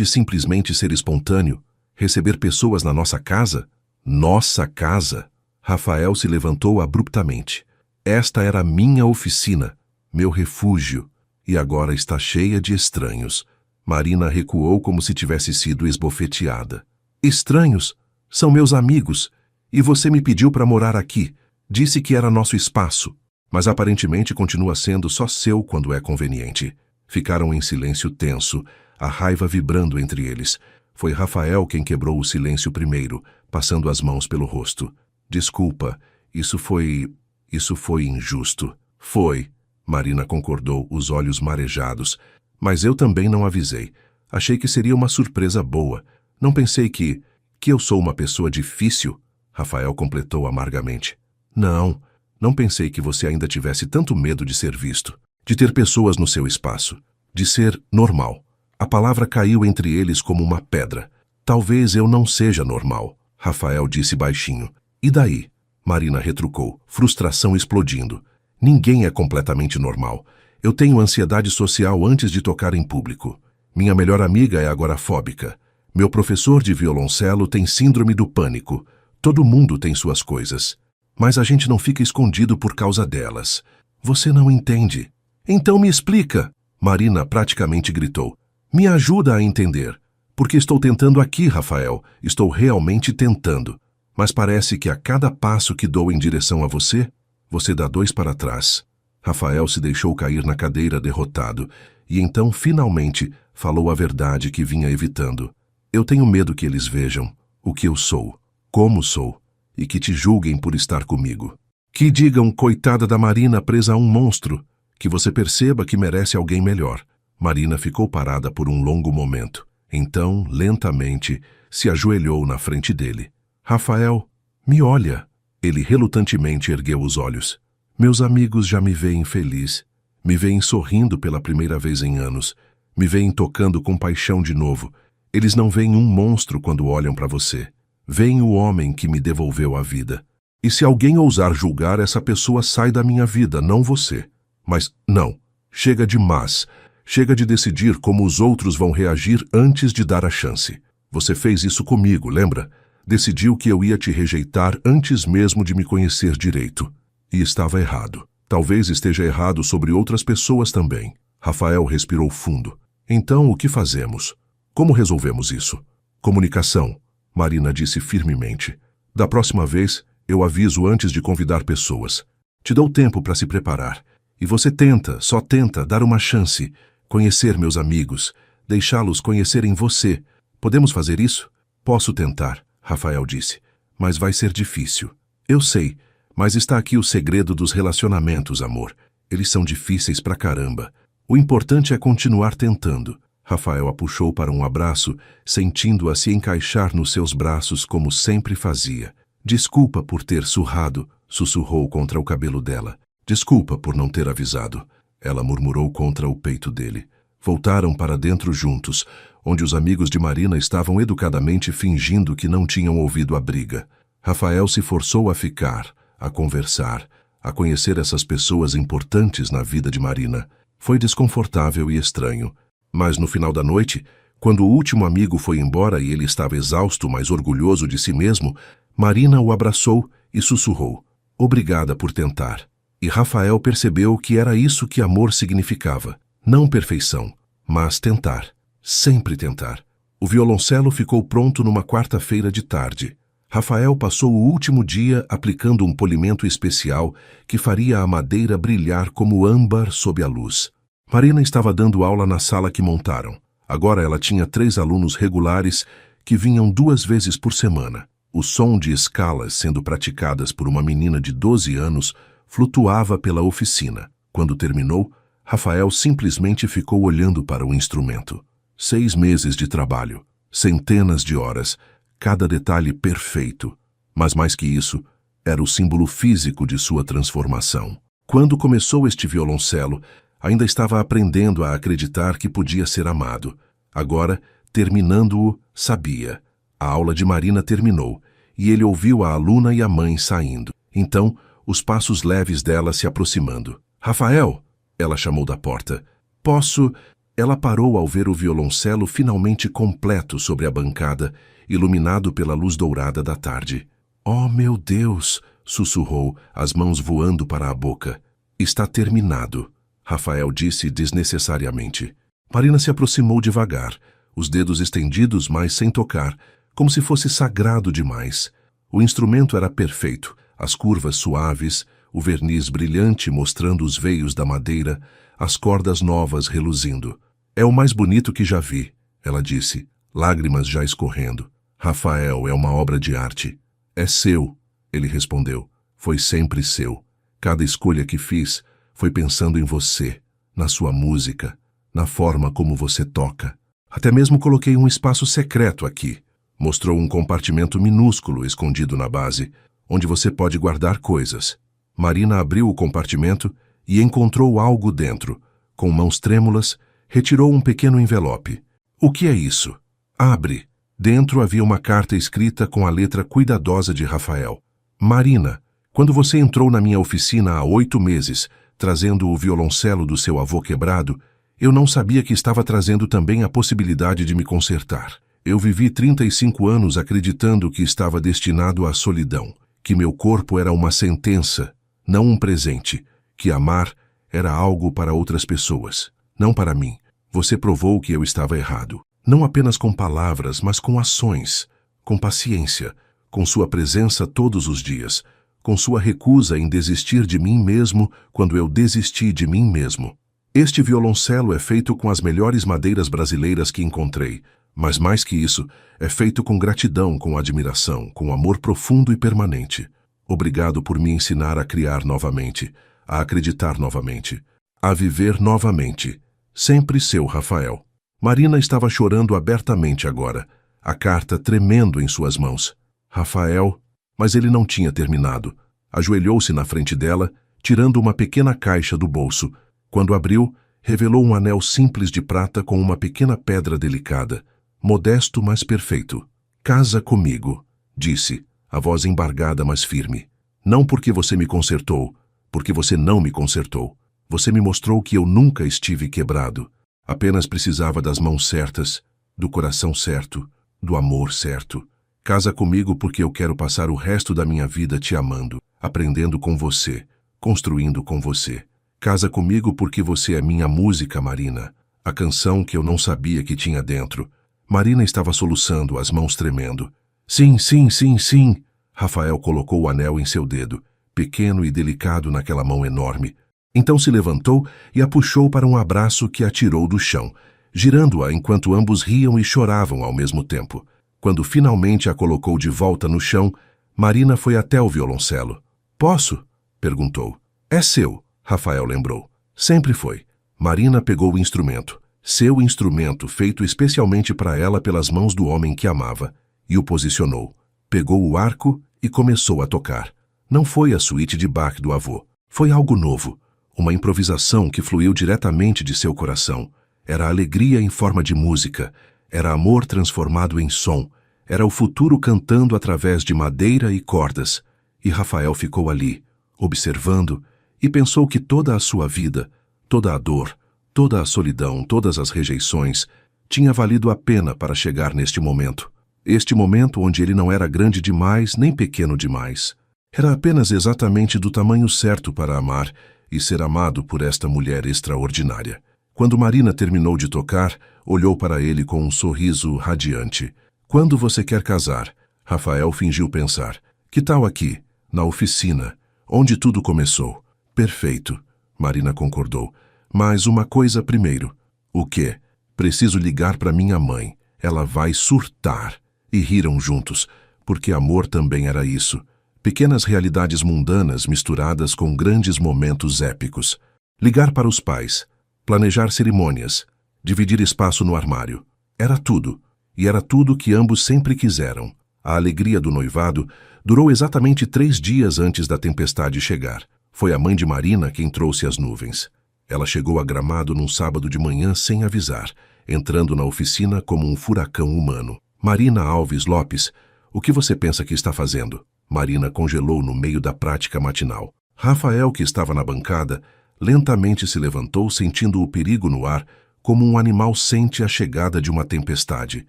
simplesmente ser espontâneo. Receber pessoas na nossa casa? Nossa casa? Rafael se levantou abruptamente. Esta era minha oficina, meu refúgio, e agora está cheia de estranhos. Marina recuou como se tivesse sido esbofeteada. Estranhos? São meus amigos, e você me pediu para morar aqui. Disse que era nosso espaço, mas aparentemente continua sendo só seu quando é conveniente. Ficaram em silêncio tenso, a raiva vibrando entre eles. Foi Rafael quem quebrou o silêncio primeiro, passando as mãos pelo rosto. Desculpa, isso foi injusto. Foi, Marina concordou, os olhos marejados. Mas eu também não avisei. Achei que seria uma surpresa boa. Não pensei que eu sou uma pessoa difícil, Rafael completou amargamente. Não pensei que você ainda tivesse tanto medo de ser visto, de ter pessoas no seu espaço, de ser normal. A palavra caiu entre eles como uma pedra. Talvez eu não seja normal, Rafael disse baixinho. E daí? Marina retrucou, frustração explodindo. Ninguém é completamente normal. Eu tenho ansiedade social antes de tocar em público. Minha melhor amiga é agorafóbica. Meu professor de violoncelo tem síndrome do pânico. Todo mundo tem suas coisas. Mas a gente não fica escondido por causa delas. Você não entende. Então me explica, Marina praticamente gritou. Me ajuda a entender. Porque estou tentando aqui, Rafael. Estou realmente tentando. Mas parece que a cada passo que dou em direção a você, você dá 2 para trás. Rafael se deixou cair na cadeira derrotado, E então, finalmente, falou a verdade que vinha evitando. Eu tenho medo que eles vejam o que eu sou, como sou, e que te julguem por estar comigo. Que digam, coitada da Marina presa a um monstro, que você perceba que merece alguém melhor. Marina ficou parada por um longo momento. Então, lentamente, se ajoelhou na frente dele. Rafael, me olha. Ele relutantemente ergueu os olhos. Meus amigos já me veem feliz. Me veem sorrindo pela primeira vez em anos. Me veem tocando com paixão de novo. Eles não veem um monstro quando olham para você. Veem o homem que me devolveu a vida. E se alguém ousar julgar, essa pessoa sai da minha vida, não você. Mas não, chega de mas. Chega de decidir como os outros vão reagir antes de dar a chance. Você fez isso comigo, lembra? Decidiu que eu ia te rejeitar antes mesmo de me conhecer direito. E estava errado. Talvez esteja errado sobre outras pessoas também. Rafael respirou fundo. Então, o que fazemos? Como resolvemos isso? Comunicação, Marina disse firmemente. Da próxima vez, eu aviso antes de convidar pessoas. Te dou tempo para se preparar. E você tenta, só tenta, dar uma chance. Conhecer meus amigos. Deixá-los conhecerem você. Podemos fazer isso? Posso tentar, Rafael disse. Mas vai ser difícil. Eu sei, mas está aqui o segredo dos relacionamentos, amor. Eles são difíceis pra caramba. O importante é continuar tentando. Rafael a puxou para um abraço, sentindo-a se encaixar nos seus braços como sempre fazia. Desculpa por ter surrado, sussurrou contra o cabelo dela. Desculpa por não ter avisado. Ela murmurou contra o peito dele. Voltaram para dentro juntos, onde os amigos de Marina estavam educadamente fingindo que não tinham ouvido a briga. Rafael se forçou a ficar, a conversar, a conhecer essas pessoas importantes na vida de Marina. Foi desconfortável e estranho. Mas no final da noite, quando o último amigo foi embora e ele estava exausto, mas orgulhoso de si mesmo, Marina o abraçou e sussurrou: "Obrigada por tentar." E Rafael percebeu que era isso que amor significava. Não perfeição, mas tentar. Sempre tentar. O violoncelo ficou pronto numa quarta-feira de tarde. Rafael passou o último dia aplicando um polimento especial que faria a madeira brilhar como âmbar sob a luz. Marina estava dando aula na sala que montaram. Agora ela tinha 3 alunos regulares que vinham 2 vezes por semana. O som de escalas sendo praticadas por uma menina de 12 anos flutuava pela oficina. Quando terminou, Rafael simplesmente ficou olhando para o instrumento. 6 meses de trabalho, centenas de horas, cada detalhe perfeito. Mas mais que isso, era o símbolo físico de sua transformação. Quando começou este violoncelo, ainda estava aprendendo a acreditar que podia ser amado. Agora, terminando-o, sabia. A aula de Marina terminou, e ele ouviu a aluna e a mãe saindo. Então, os passos leves dela se aproximando. "Rafael!" Ela chamou da porta. "Posso?" Ela parou ao ver o violoncelo finalmente completo sobre a bancada, iluminado pela luz dourada da tarde. "Oh, meu Deus!" sussurrou, as mãos voando para a boca. "Está terminado." Rafael disse desnecessariamente. Marina se aproximou devagar, os dedos estendidos, mas sem tocar, como se fosse sagrado demais. O instrumento era perfeito, as curvas suaves, o verniz brilhante mostrando os veios da madeira, as cordas novas reluzindo. "É o mais bonito que já vi," ela disse, lágrimas já escorrendo. "Rafael, é uma obra de arte." "É seu," ele respondeu. "Foi sempre seu. Cada escolha que fiz foi pensando em você, na sua música, na forma como você toca. Até mesmo coloquei um espaço secreto aqui." Mostrou um compartimento minúsculo escondido na base, onde você pode guardar coisas. Marina abriu o compartimento e encontrou algo dentro. Com mãos trêmulas, retirou um pequeno envelope. "O que é isso?" "Abre." Dentro havia uma carta escrita com a letra cuidadosa de Rafael. "Marina, quando você entrou na minha oficina há 8 meses, trazendo o violoncelo do seu avô quebrado, eu não sabia que estava trazendo também a possibilidade de me consertar. Eu vivi 35 anos acreditando que estava destinado à solidão, que meu corpo era uma sentença, não um presente, que amar era algo para outras pessoas, não para mim. Você provou que eu estava errado, não apenas com palavras, mas com ações, com paciência, com sua presença todos os dias, com sua recusa em desistir de mim mesmo quando eu desisti de mim mesmo. Este violoncelo é feito com as melhores madeiras brasileiras que encontrei, mas mais que isso, é feito com gratidão, com admiração, com amor profundo e permanente. Obrigado por me ensinar a criar novamente, a acreditar novamente, a viver novamente. Sempre seu Rafael. Marina estava chorando abertamente agora, a carta tremendo em suas mãos. Rafael, mas ele não tinha terminado. Ajoelhou-se na frente dela, tirando uma pequena caixa do bolso. Quando abriu, revelou um anel simples de prata com uma pequena pedra delicada. Modesto, mas perfeito. Casa comigo, disse, a voz embargada, mas firme. Não porque você me consertou, porque você não me consertou. Você me mostrou que eu nunca estive quebrado. Apenas precisava das mãos certas, do coração certo, do amor certo. Casa comigo porque eu quero passar o resto da minha vida te amando, aprendendo com você, construindo com você. Casa comigo porque você é minha música, Marina. A canção que eu não sabia que tinha dentro. Marina estava soluçando, as mãos tremendo. Sim, sim, sim, sim. Rafael colocou o anel em seu dedo, pequeno e delicado naquela mão enorme. Então se levantou e a puxou para um abraço que a tirou do chão, girando-a enquanto ambos riam e choravam ao mesmo tempo. Quando finalmente a colocou de volta no chão, Marina foi até o violoncelo. Posso? Perguntou. É seu, Rafael lembrou. Sempre foi. Marina pegou o instrumento, seu instrumento feito especialmente para ela pelas mãos do homem que amava, e o posicionou. Pegou o arco e começou a tocar. Não foi a suíte de Bach do avô. Foi algo novo. Uma improvisação que fluiu diretamente de seu coração. Era alegria em forma de música. Era amor transformado em som. Era o futuro cantando através de madeira e cordas. E Rafael ficou ali, observando, e pensou que toda a sua vida, toda a dor, toda a solidão, todas as rejeições, tinha valido a pena para chegar neste momento. Este momento onde ele não era grande demais nem pequeno demais. Era apenas exatamente do tamanho certo para amar e ser amado por esta mulher extraordinária. Quando Marina terminou de tocar, olhou para ele com um sorriso radiante. Quando você quer casar? Rafael fingiu pensar. Que tal aqui, na oficina, onde tudo começou? Perfeito, Marina concordou. Mas uma coisa primeiro. O quê? Preciso ligar para minha mãe. Ela vai surtar. E riram juntos, porque amor também era isso. Pequenas realidades mundanas misturadas com grandes momentos épicos. Ligar para os pais, planejar cerimônias, dividir espaço no armário. Era tudo, e era tudo que ambos sempre quiseram. A alegria do noivado durou exatamente 3 dias antes da tempestade chegar. Foi a mãe de Marina quem trouxe as nuvens. Ela chegou a Gramado num sábado de manhã sem avisar, entrando na oficina como um furacão humano. Marina Alves Lopes, o que você pensa que está fazendo? Marina congelou no meio da prática matinal. Rafael, que estava na bancada, lentamente se levantou, sentindo o perigo no ar, como um animal sente a chegada de uma tempestade.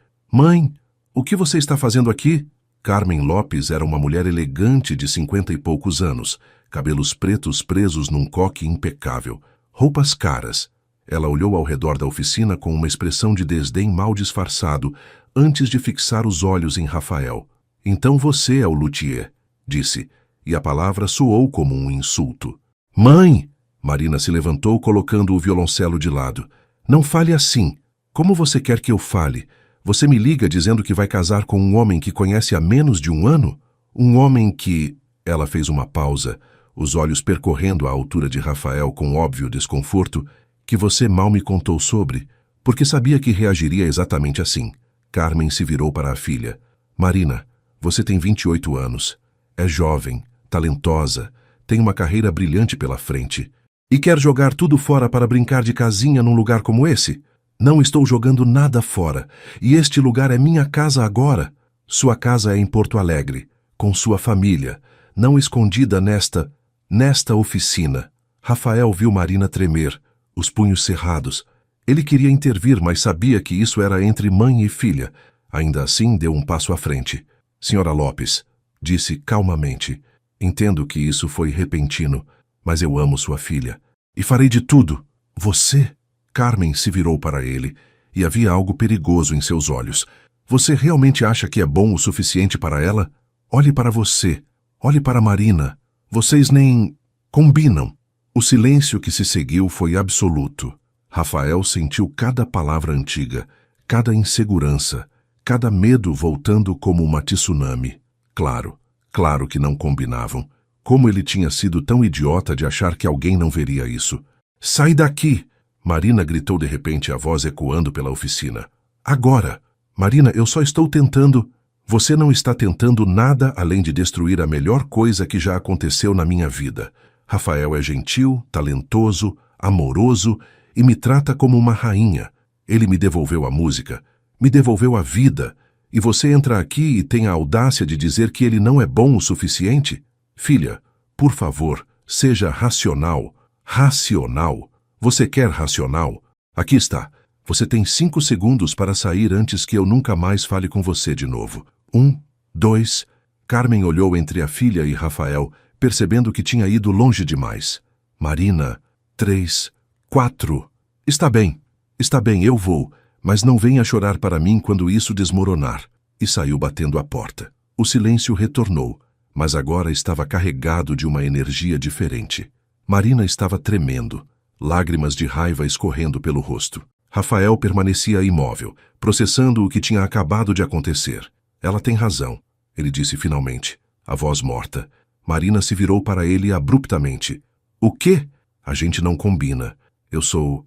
Mãe, o que você está fazendo aqui? Carmen Lopes era uma mulher elegante de 50 e poucos anos, cabelos pretos presos num coque impecável, roupas caras. Ela olhou ao redor da oficina com uma expressão de desdém mal disfarçado, antes de fixar os olhos em Rafael. Então você é o luthier, disse, e a palavra soou como um insulto. Mãe! Marina se levantou colocando o violoncelo de lado. Não fale assim. Como você quer que eu fale? Você me liga dizendo que vai casar com um homem que conhece há menos de 1 ano? Um homem que... Ela fez uma pausa, os olhos percorrendo a altura de Rafael com óbvio desconforto, que você mal me contou sobre, porque sabia que reagiria exatamente assim. Carmen se virou para a filha. Marina, você tem 28 anos. É jovem, talentosa, tem uma carreira brilhante pela frente. E quer jogar tudo fora para brincar de casinha num lugar como esse? Não estou jogando nada fora. E este lugar é minha casa agora. Sua casa é em Porto Alegre, com sua família, não escondida nesta oficina. Rafael viu Marina tremer, os punhos cerrados. Ele queria intervir, mas sabia que isso era entre mãe e filha. Ainda assim, deu um passo à frente. Senhora Lopes, disse calmamente, entendo que isso foi repentino, mas eu amo sua filha. E farei de tudo. Você? Carmen se virou para ele, e havia algo perigoso em seus olhos. Você realmente acha que é bom o suficiente para ela? Olhe para você. Olhe para Marina. Vocês nem combinam. O silêncio que se seguiu foi absoluto. Rafael sentiu cada palavra antiga, cada insegurança, cada medo voltando como uma tsunami. Claro que não combinavam. Como ele tinha sido tão idiota de achar que alguém não veria isso? Sai daqui! Marina gritou de repente, a voz ecoando pela oficina. Agora! Marina, eu só estou tentando... Você não está tentando nada além de destruir a melhor coisa que já aconteceu na minha vida. Rafael é gentil, talentoso, amoroso e me trata como uma rainha. Ele me devolveu a música, me devolveu a vida. E você entra aqui e tem a audácia de dizer que ele não é bom o suficiente? Filha, por favor, seja racional. Racional. Você quer racional? Aqui está. Você tem 5 segundos para sair antes que eu nunca mais fale com você de novo. 1, 2... Carmen olhou entre a filha e Rafael, percebendo que tinha ido longe demais. Marina, 3, 4... Está bem, eu vou, mas não venha chorar para mim quando isso desmoronar. E saiu batendo a porta. O silêncio retornou, mas agora estava carregado de uma energia diferente. Marina estava tremendo, lágrimas de raiva escorrendo pelo rosto. Rafael permanecia imóvel, processando o que tinha acabado de acontecer. Ela tem razão, ele disse finalmente, a voz morta. Marina se virou para ele abruptamente. O quê? A gente não combina. Eu sou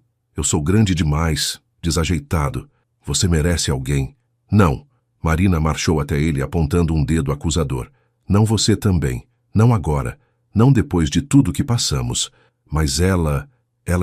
grande demais, desajeitado. Você merece alguém. Não. Marina marchou até ele apontando um dedo acusador. Não você também. Não agora. Não depois de tudo que passamos. Mas ela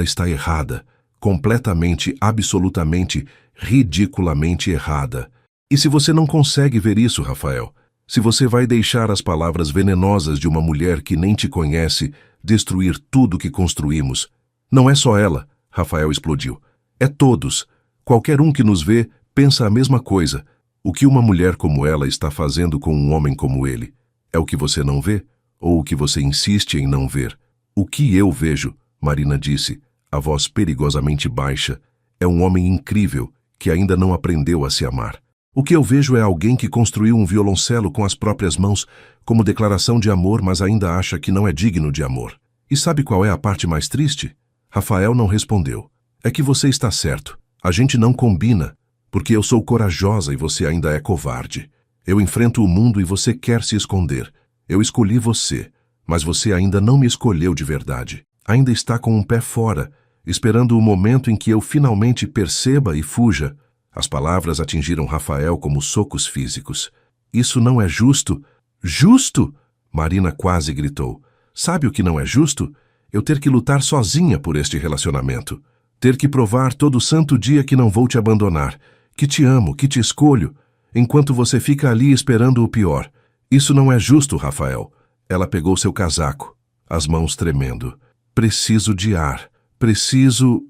está errada. Completamente, absolutamente, ridiculamente errada. E se você não consegue ver isso, Rafael? Se você vai deixar as palavras venenosas de uma mulher que nem te conhece destruir tudo que construímos? Não é só ela, Rafael explodiu. É todos. Qualquer um que nos vê pensa a mesma coisa. O que uma mulher como ela está fazendo com um homem como ele? É o que você não vê? Ou o que você insiste em não ver? O que eu vejo, Marina disse, a voz perigosamente baixa, é um homem incrível que ainda não aprendeu a se amar. O que eu vejo é alguém que construiu um violoncelo com as próprias mãos como declaração de amor, mas ainda acha que não é digno de amor. E sabe qual é a parte mais triste? Rafael não respondeu. É que você está certo. A gente não combina, porque eu sou corajosa e você ainda é covarde. Eu enfrento o mundo e você quer se esconder. Eu escolhi você, mas você ainda não me escolheu de verdade. Ainda está com um pé fora, esperando o momento em que eu finalmente perceba e fuja. As palavras atingiram Rafael como socos físicos. Isso não é justo. Justo? Marina quase gritou. Sabe o que não é justo? Eu ter que lutar sozinha por este relacionamento. Ter que provar todo santo dia que não vou te abandonar, que te amo, que te escolho, enquanto você fica ali esperando o pior. Isso não é justo, Rafael. Ela pegou seu casaco, as mãos tremendo. Preciso de ar. Preciso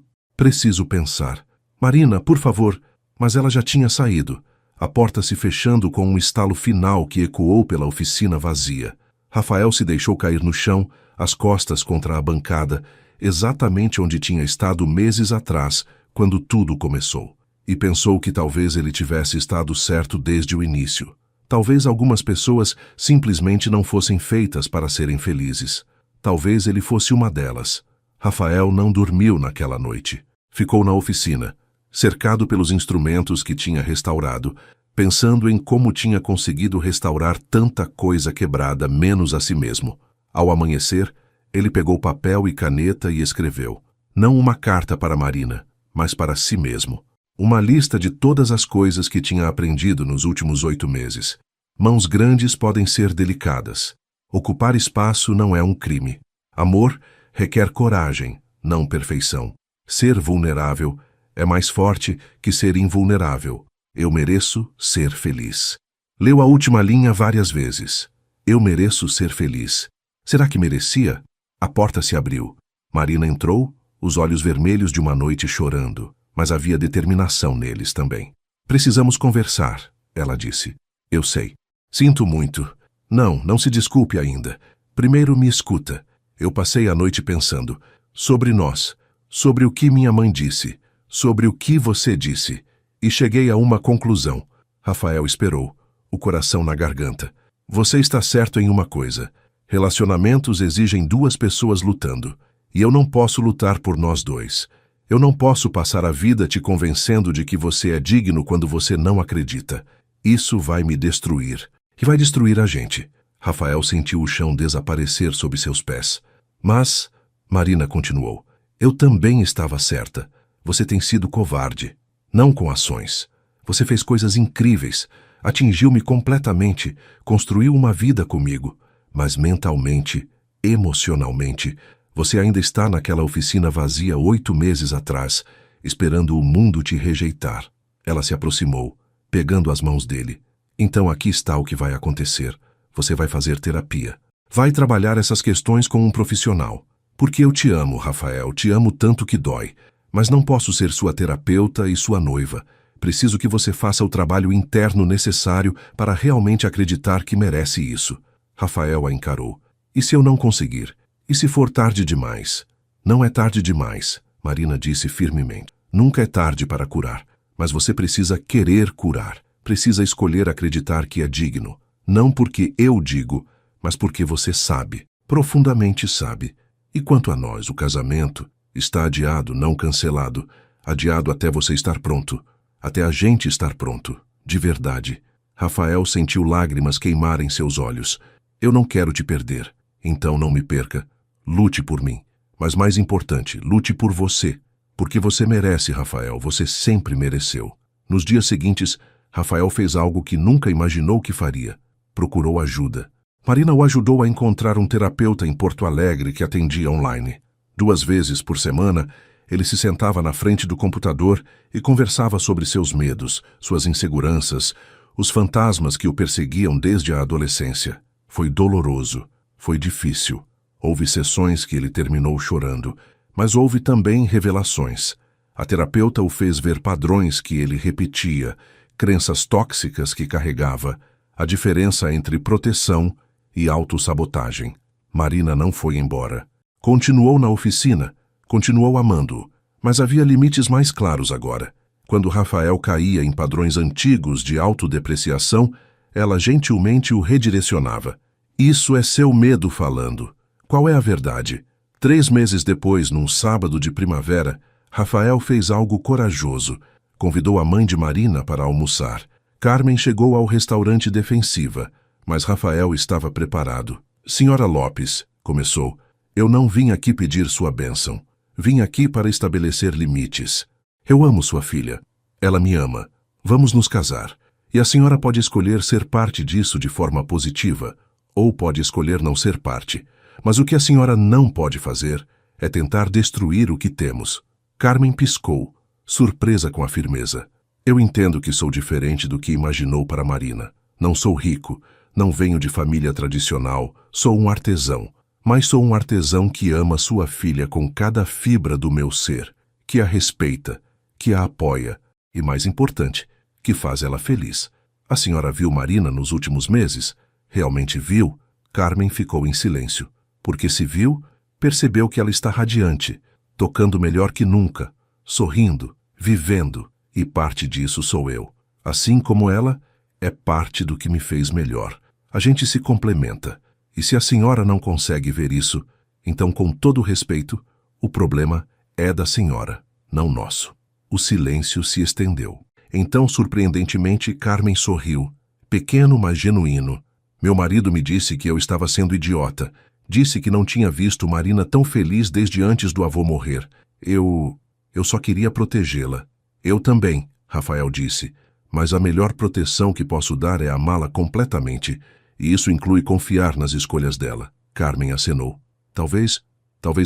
pensar. Marina, por favor. Mas ela já tinha saído, a porta se fechando com um estalo final que ecoou pela oficina vazia. Rafael se deixou cair no chão, as costas contra a bancada, exatamente onde tinha estado meses atrás, quando tudo começou. E pensou que talvez ele tivesse estado certo desde o início. Talvez algumas pessoas simplesmente não fossem feitas para serem felizes. Talvez ele fosse uma delas. Rafael não dormiu naquela noite. Ficou na oficina, cercado pelos instrumentos que tinha restaurado, pensando em como tinha conseguido restaurar tanta coisa quebrada menos a si mesmo. Ao amanhecer, ele pegou papel e caneta e escreveu, não uma carta para Marina, mas para si mesmo. Uma lista de todas as coisas que tinha aprendido nos últimos 8 meses. Mãos grandes podem ser delicadas. Ocupar espaço não é um crime. Amor requer coragem, não perfeição. Ser vulnerável é mais forte que ser invulnerável. Eu mereço ser feliz. Leu a última linha várias vezes. Eu mereço ser feliz. Será que merecia? A porta se abriu. Marina entrou, os olhos vermelhos de uma noite chorando, mas havia determinação neles também. Precisamos conversar, ela disse. Eu sei. Sinto muito. Não se desculpe ainda. Primeiro me escuta. Eu passei a noite pensando sobre nós, sobre o que minha mãe disse, sobre o que você disse, e cheguei a uma conclusão. Rafael esperou, o coração na garganta. Você está certo em uma coisa. Relacionamentos exigem 2 pessoas lutando. E eu não posso lutar por nós dois. Eu não posso passar a vida te convencendo de que você é digno quando você não acredita. Isso vai me destruir. E vai destruir a gente. Rafael sentiu o chão desaparecer sob seus pés. Mas, Marina continuou, eu também estava certa. Você tem sido covarde. Não com ações. Você fez coisas incríveis. Atingiu-me completamente. Construiu uma vida comigo. Mas mentalmente, emocionalmente, você ainda está naquela oficina vazia 8 meses atrás, esperando o mundo te rejeitar. Ela se aproximou, pegando as mãos dele. Então aqui está o que vai acontecer. Você vai fazer terapia. Vai trabalhar essas questões com um profissional. Porque eu te amo, Rafael, te amo tanto que dói. Mas não posso ser sua terapeuta e sua noiva. Preciso que você faça o trabalho interno necessário para realmente acreditar que merece isso. Rafael a encarou. E se eu não conseguir? E se for tarde demais? Não é tarde demais, Marina disse firmemente. Nunca é tarde para curar, mas você precisa querer curar. Precisa escolher acreditar que é digno. Não porque eu digo, mas porque você sabe, profundamente sabe. E quanto a nós, o casamento está adiado, não cancelado. Adiado até você estar pronto. Até a gente estar pronto. De verdade. Rafael sentiu lágrimas queimarem seus olhos. Eu não quero te perder. Então não me perca. Lute por mim. Mas mais importante, lute por você. Porque você merece, Rafael. Você sempre mereceu. Nos dias seguintes, Rafael fez algo que nunca imaginou que faria. Procurou ajuda. Marina o ajudou a encontrar um terapeuta em Porto Alegre que atendia online. 2 vezes por semana, ele se sentava na frente do computador e conversava sobre seus medos, suas inseguranças, os fantasmas que o perseguiam desde a adolescência. Foi doloroso. Foi difícil. Houve sessões que ele terminou chorando, mas houve também revelações. A terapeuta o fez ver padrões que ele repetia, crenças tóxicas que carregava, a diferença entre proteção e autossabotagem. Marina não foi embora. Continuou na oficina, continuou amando-o, mas havia limites mais claros agora. Quando Rafael caía em padrões antigos de autodepreciação, ela gentilmente o redirecionava. Isso é seu medo falando. Qual é a verdade? 3 meses depois, num sábado de primavera, Rafael fez algo corajoso. Convidou a mãe de Marina para almoçar. Carmen chegou ao restaurante defensiva, mas Rafael estava preparado. Senhora Lopes, começou, eu não vim aqui pedir sua bênção. Vim aqui para estabelecer limites. Eu amo sua filha. Ela me ama. Vamos nos casar. E a senhora pode escolher ser parte disso de forma positiva, ou pode escolher não ser parte. Mas o que a senhora não pode fazer é tentar destruir o que temos. Carmen piscou, surpresa com a firmeza. Eu entendo que sou diferente do que imaginou para Marina. Não sou rico, não venho de família tradicional, sou um artesão. Mas sou um artesão que ama sua filha com cada fibra do meu ser, que a respeita, que a apoia e, mais importante, que faz ela feliz. A senhora viu Marina nos últimos meses? Realmente viu? Carmen ficou em silêncio. Porque se viu, percebeu que ela está radiante, tocando melhor que nunca, sorrindo, vivendo, e parte disso sou eu. Assim como ela, é parte do que me fez melhor. A gente se complementa. E se a senhora não consegue ver isso, então, com todo respeito, o problema é da senhora, não nosso. O silêncio se estendeu. Então, surpreendentemente, Carmen sorriu, pequeno, mas genuíno. Meu marido me disse que eu estava sendo idiota. Disse que não tinha visto Marina tão feliz desde antes do avô morrer. Eu só queria protegê-la. Eu também, Rafael disse. Mas a melhor proteção que posso dar é amá-la completamente. E isso inclui confiar nas escolhas dela. Carmen acenou. Talvez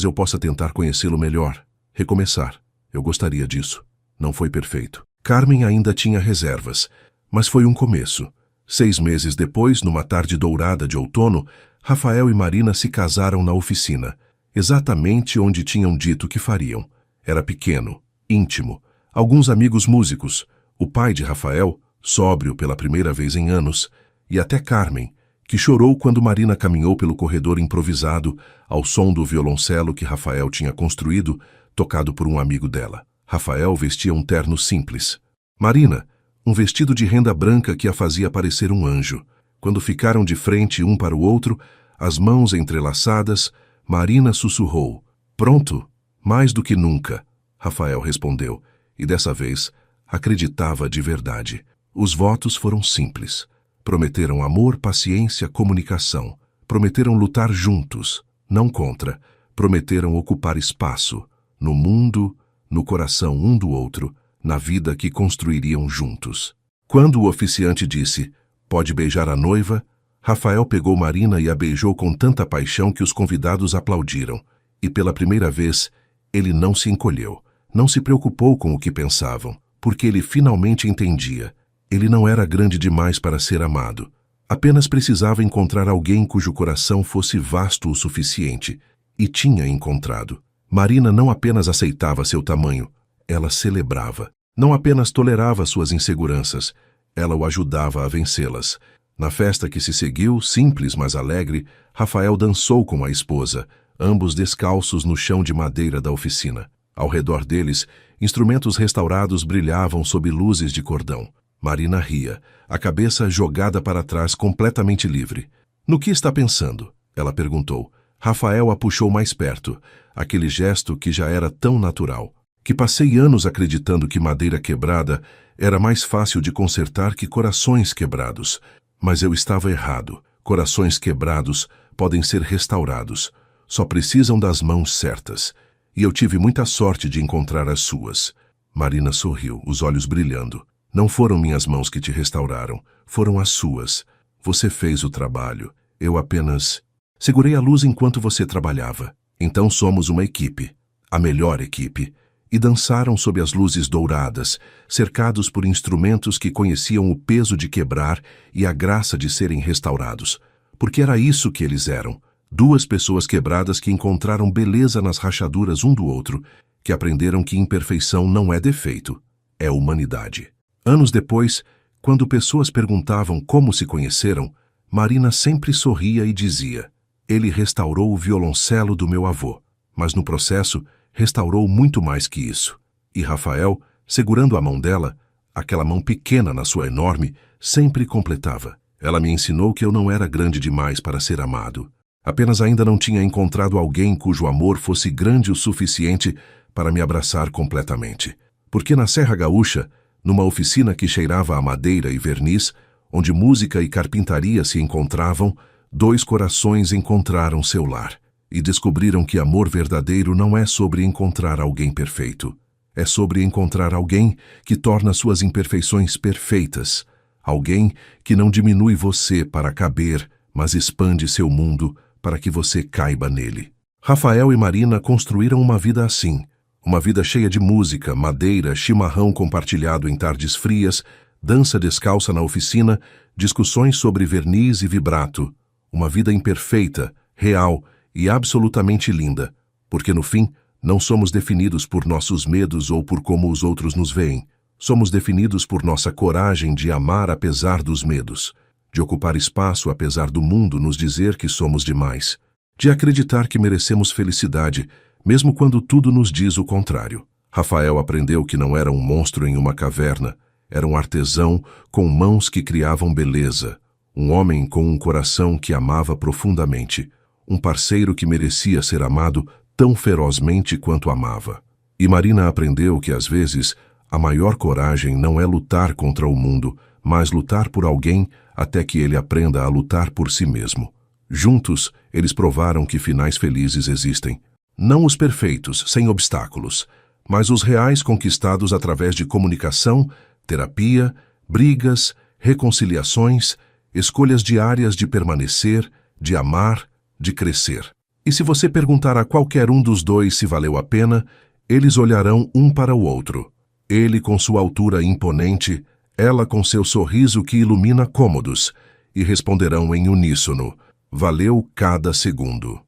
eu possa tentar conhecê-lo melhor. Recomeçar. Eu gostaria disso. Não foi perfeito. Carmen ainda tinha reservas, mas foi um começo. 6 meses depois, numa tarde dourada de outono, Rafael e Marina se casaram na oficina, exatamente onde tinham dito que fariam. Era pequeno, íntimo, alguns amigos músicos, o pai de Rafael, sóbrio pela primeira vez em anos, e até Carmen, que chorou quando Marina caminhou pelo corredor improvisado ao som do violoncelo que Rafael tinha construído, tocado por um amigo dela. Rafael vestia um terno simples. Marina, um vestido de renda branca que a fazia parecer um anjo. Quando ficaram de frente um para o outro, as mãos entrelaçadas, Marina sussurrou: Pronto, mais do que nunca, Rafael respondeu, e dessa vez acreditava de verdade. Os votos foram simples. Prometeram amor, paciência, comunicação. Prometeram lutar juntos, não contra. Prometeram ocupar espaço, no mundo, no coração um do outro, na vida que construiriam juntos. Quando o oficiante disse, "Pode beijar a noiva", Rafael pegou Marina e a beijou com tanta paixão que os convidados aplaudiram. E pela primeira vez, ele não se encolheu, não se preocupou com o que pensavam, porque ele finalmente entendia. Ele não era grande demais para ser amado. Apenas precisava encontrar alguém cujo coração fosse vasto o suficiente. E tinha encontrado. Marina não apenas aceitava seu tamanho, ela celebrava. Não apenas tolerava suas inseguranças, ela o ajudava a vencê-las. Na festa que se seguiu, simples mas alegre, Rafael dançou com a esposa, ambos descalços no chão de madeira da oficina. Ao redor deles, instrumentos restaurados brilhavam sob luzes de cordão. Marina ria, a cabeça jogada para trás completamente livre. "No que está pensando?" ela perguntou. Rafael a puxou mais perto, aquele gesto que já era tão natural. "Que passei anos acreditando que madeira quebrada era mais fácil de consertar que corações quebrados. Mas eu estava errado. Corações quebrados podem ser restaurados. Só precisam das mãos certas. E eu tive muita sorte de encontrar as suas." Marina sorriu, os olhos brilhando. "Não foram minhas mãos que te restauraram, foram as suas. Você fez o trabalho. Eu apenas... segurei a luz enquanto você trabalhava. Então somos uma equipe, a melhor equipe." E dançaram sob as luzes douradas, cercados por instrumentos que conheciam o peso de quebrar e a graça de serem restaurados. Porque era isso que eles eram. Duas pessoas quebradas que encontraram beleza nas rachaduras um do outro, que aprenderam que imperfeição não é defeito, é humanidade. Anos depois, quando pessoas perguntavam como se conheceram, Marina sempre sorria e dizia, "Ele restaurou o violoncelo do meu avô, mas no processo restaurou muito mais que isso." E Rafael, segurando a mão dela, aquela mão pequena na sua enorme, sempre completava, "Ela me ensinou que eu não era grande demais para ser amado. Apenas ainda não tinha encontrado alguém cujo amor fosse grande o suficiente para me abraçar completamente." Porque na Serra Gaúcha, numa oficina que cheirava a madeira e verniz, onde música e carpintaria se encontravam, dois corações encontraram seu lar e descobriram que amor verdadeiro não é sobre encontrar alguém perfeito. É sobre encontrar alguém que torna suas imperfeições perfeitas. Alguém que não diminui você para caber, mas expande seu mundo para que você caiba nele. Rafael e Marina construíram uma vida assim. Uma vida cheia de música, madeira, chimarrão compartilhado em tardes frias, dança descalça na oficina, discussões sobre verniz e vibrato. Uma vida imperfeita, real e absolutamente linda, porque no fim não somos definidos por nossos medos ou por como os outros nos veem. Somos definidos por nossa coragem de amar apesar dos medos, de ocupar espaço apesar do mundo nos dizer que somos demais, de acreditar que merecemos felicidade, mesmo quando tudo nos diz o contrário. Rafael aprendeu que não era um monstro em uma caverna, era um artesão com mãos que criavam beleza, um homem com um coração que amava profundamente, um parceiro que merecia ser amado tão ferozmente quanto amava. E Marina aprendeu que, às vezes, a maior coragem não é lutar contra o mundo, mas lutar por alguém até que ele aprenda a lutar por si mesmo. Juntos, eles provaram que finais felizes existem. Não os perfeitos, sem obstáculos, mas os reais conquistados através de comunicação, terapia, brigas, reconciliações, escolhas diárias de permanecer, de amar, de crescer. E se você perguntar a qualquer um dos dois se valeu a pena, eles olharão um para o outro. Ele com sua altura imponente, ela com seu sorriso que ilumina cômodos, e responderão em uníssono, valeu cada segundo.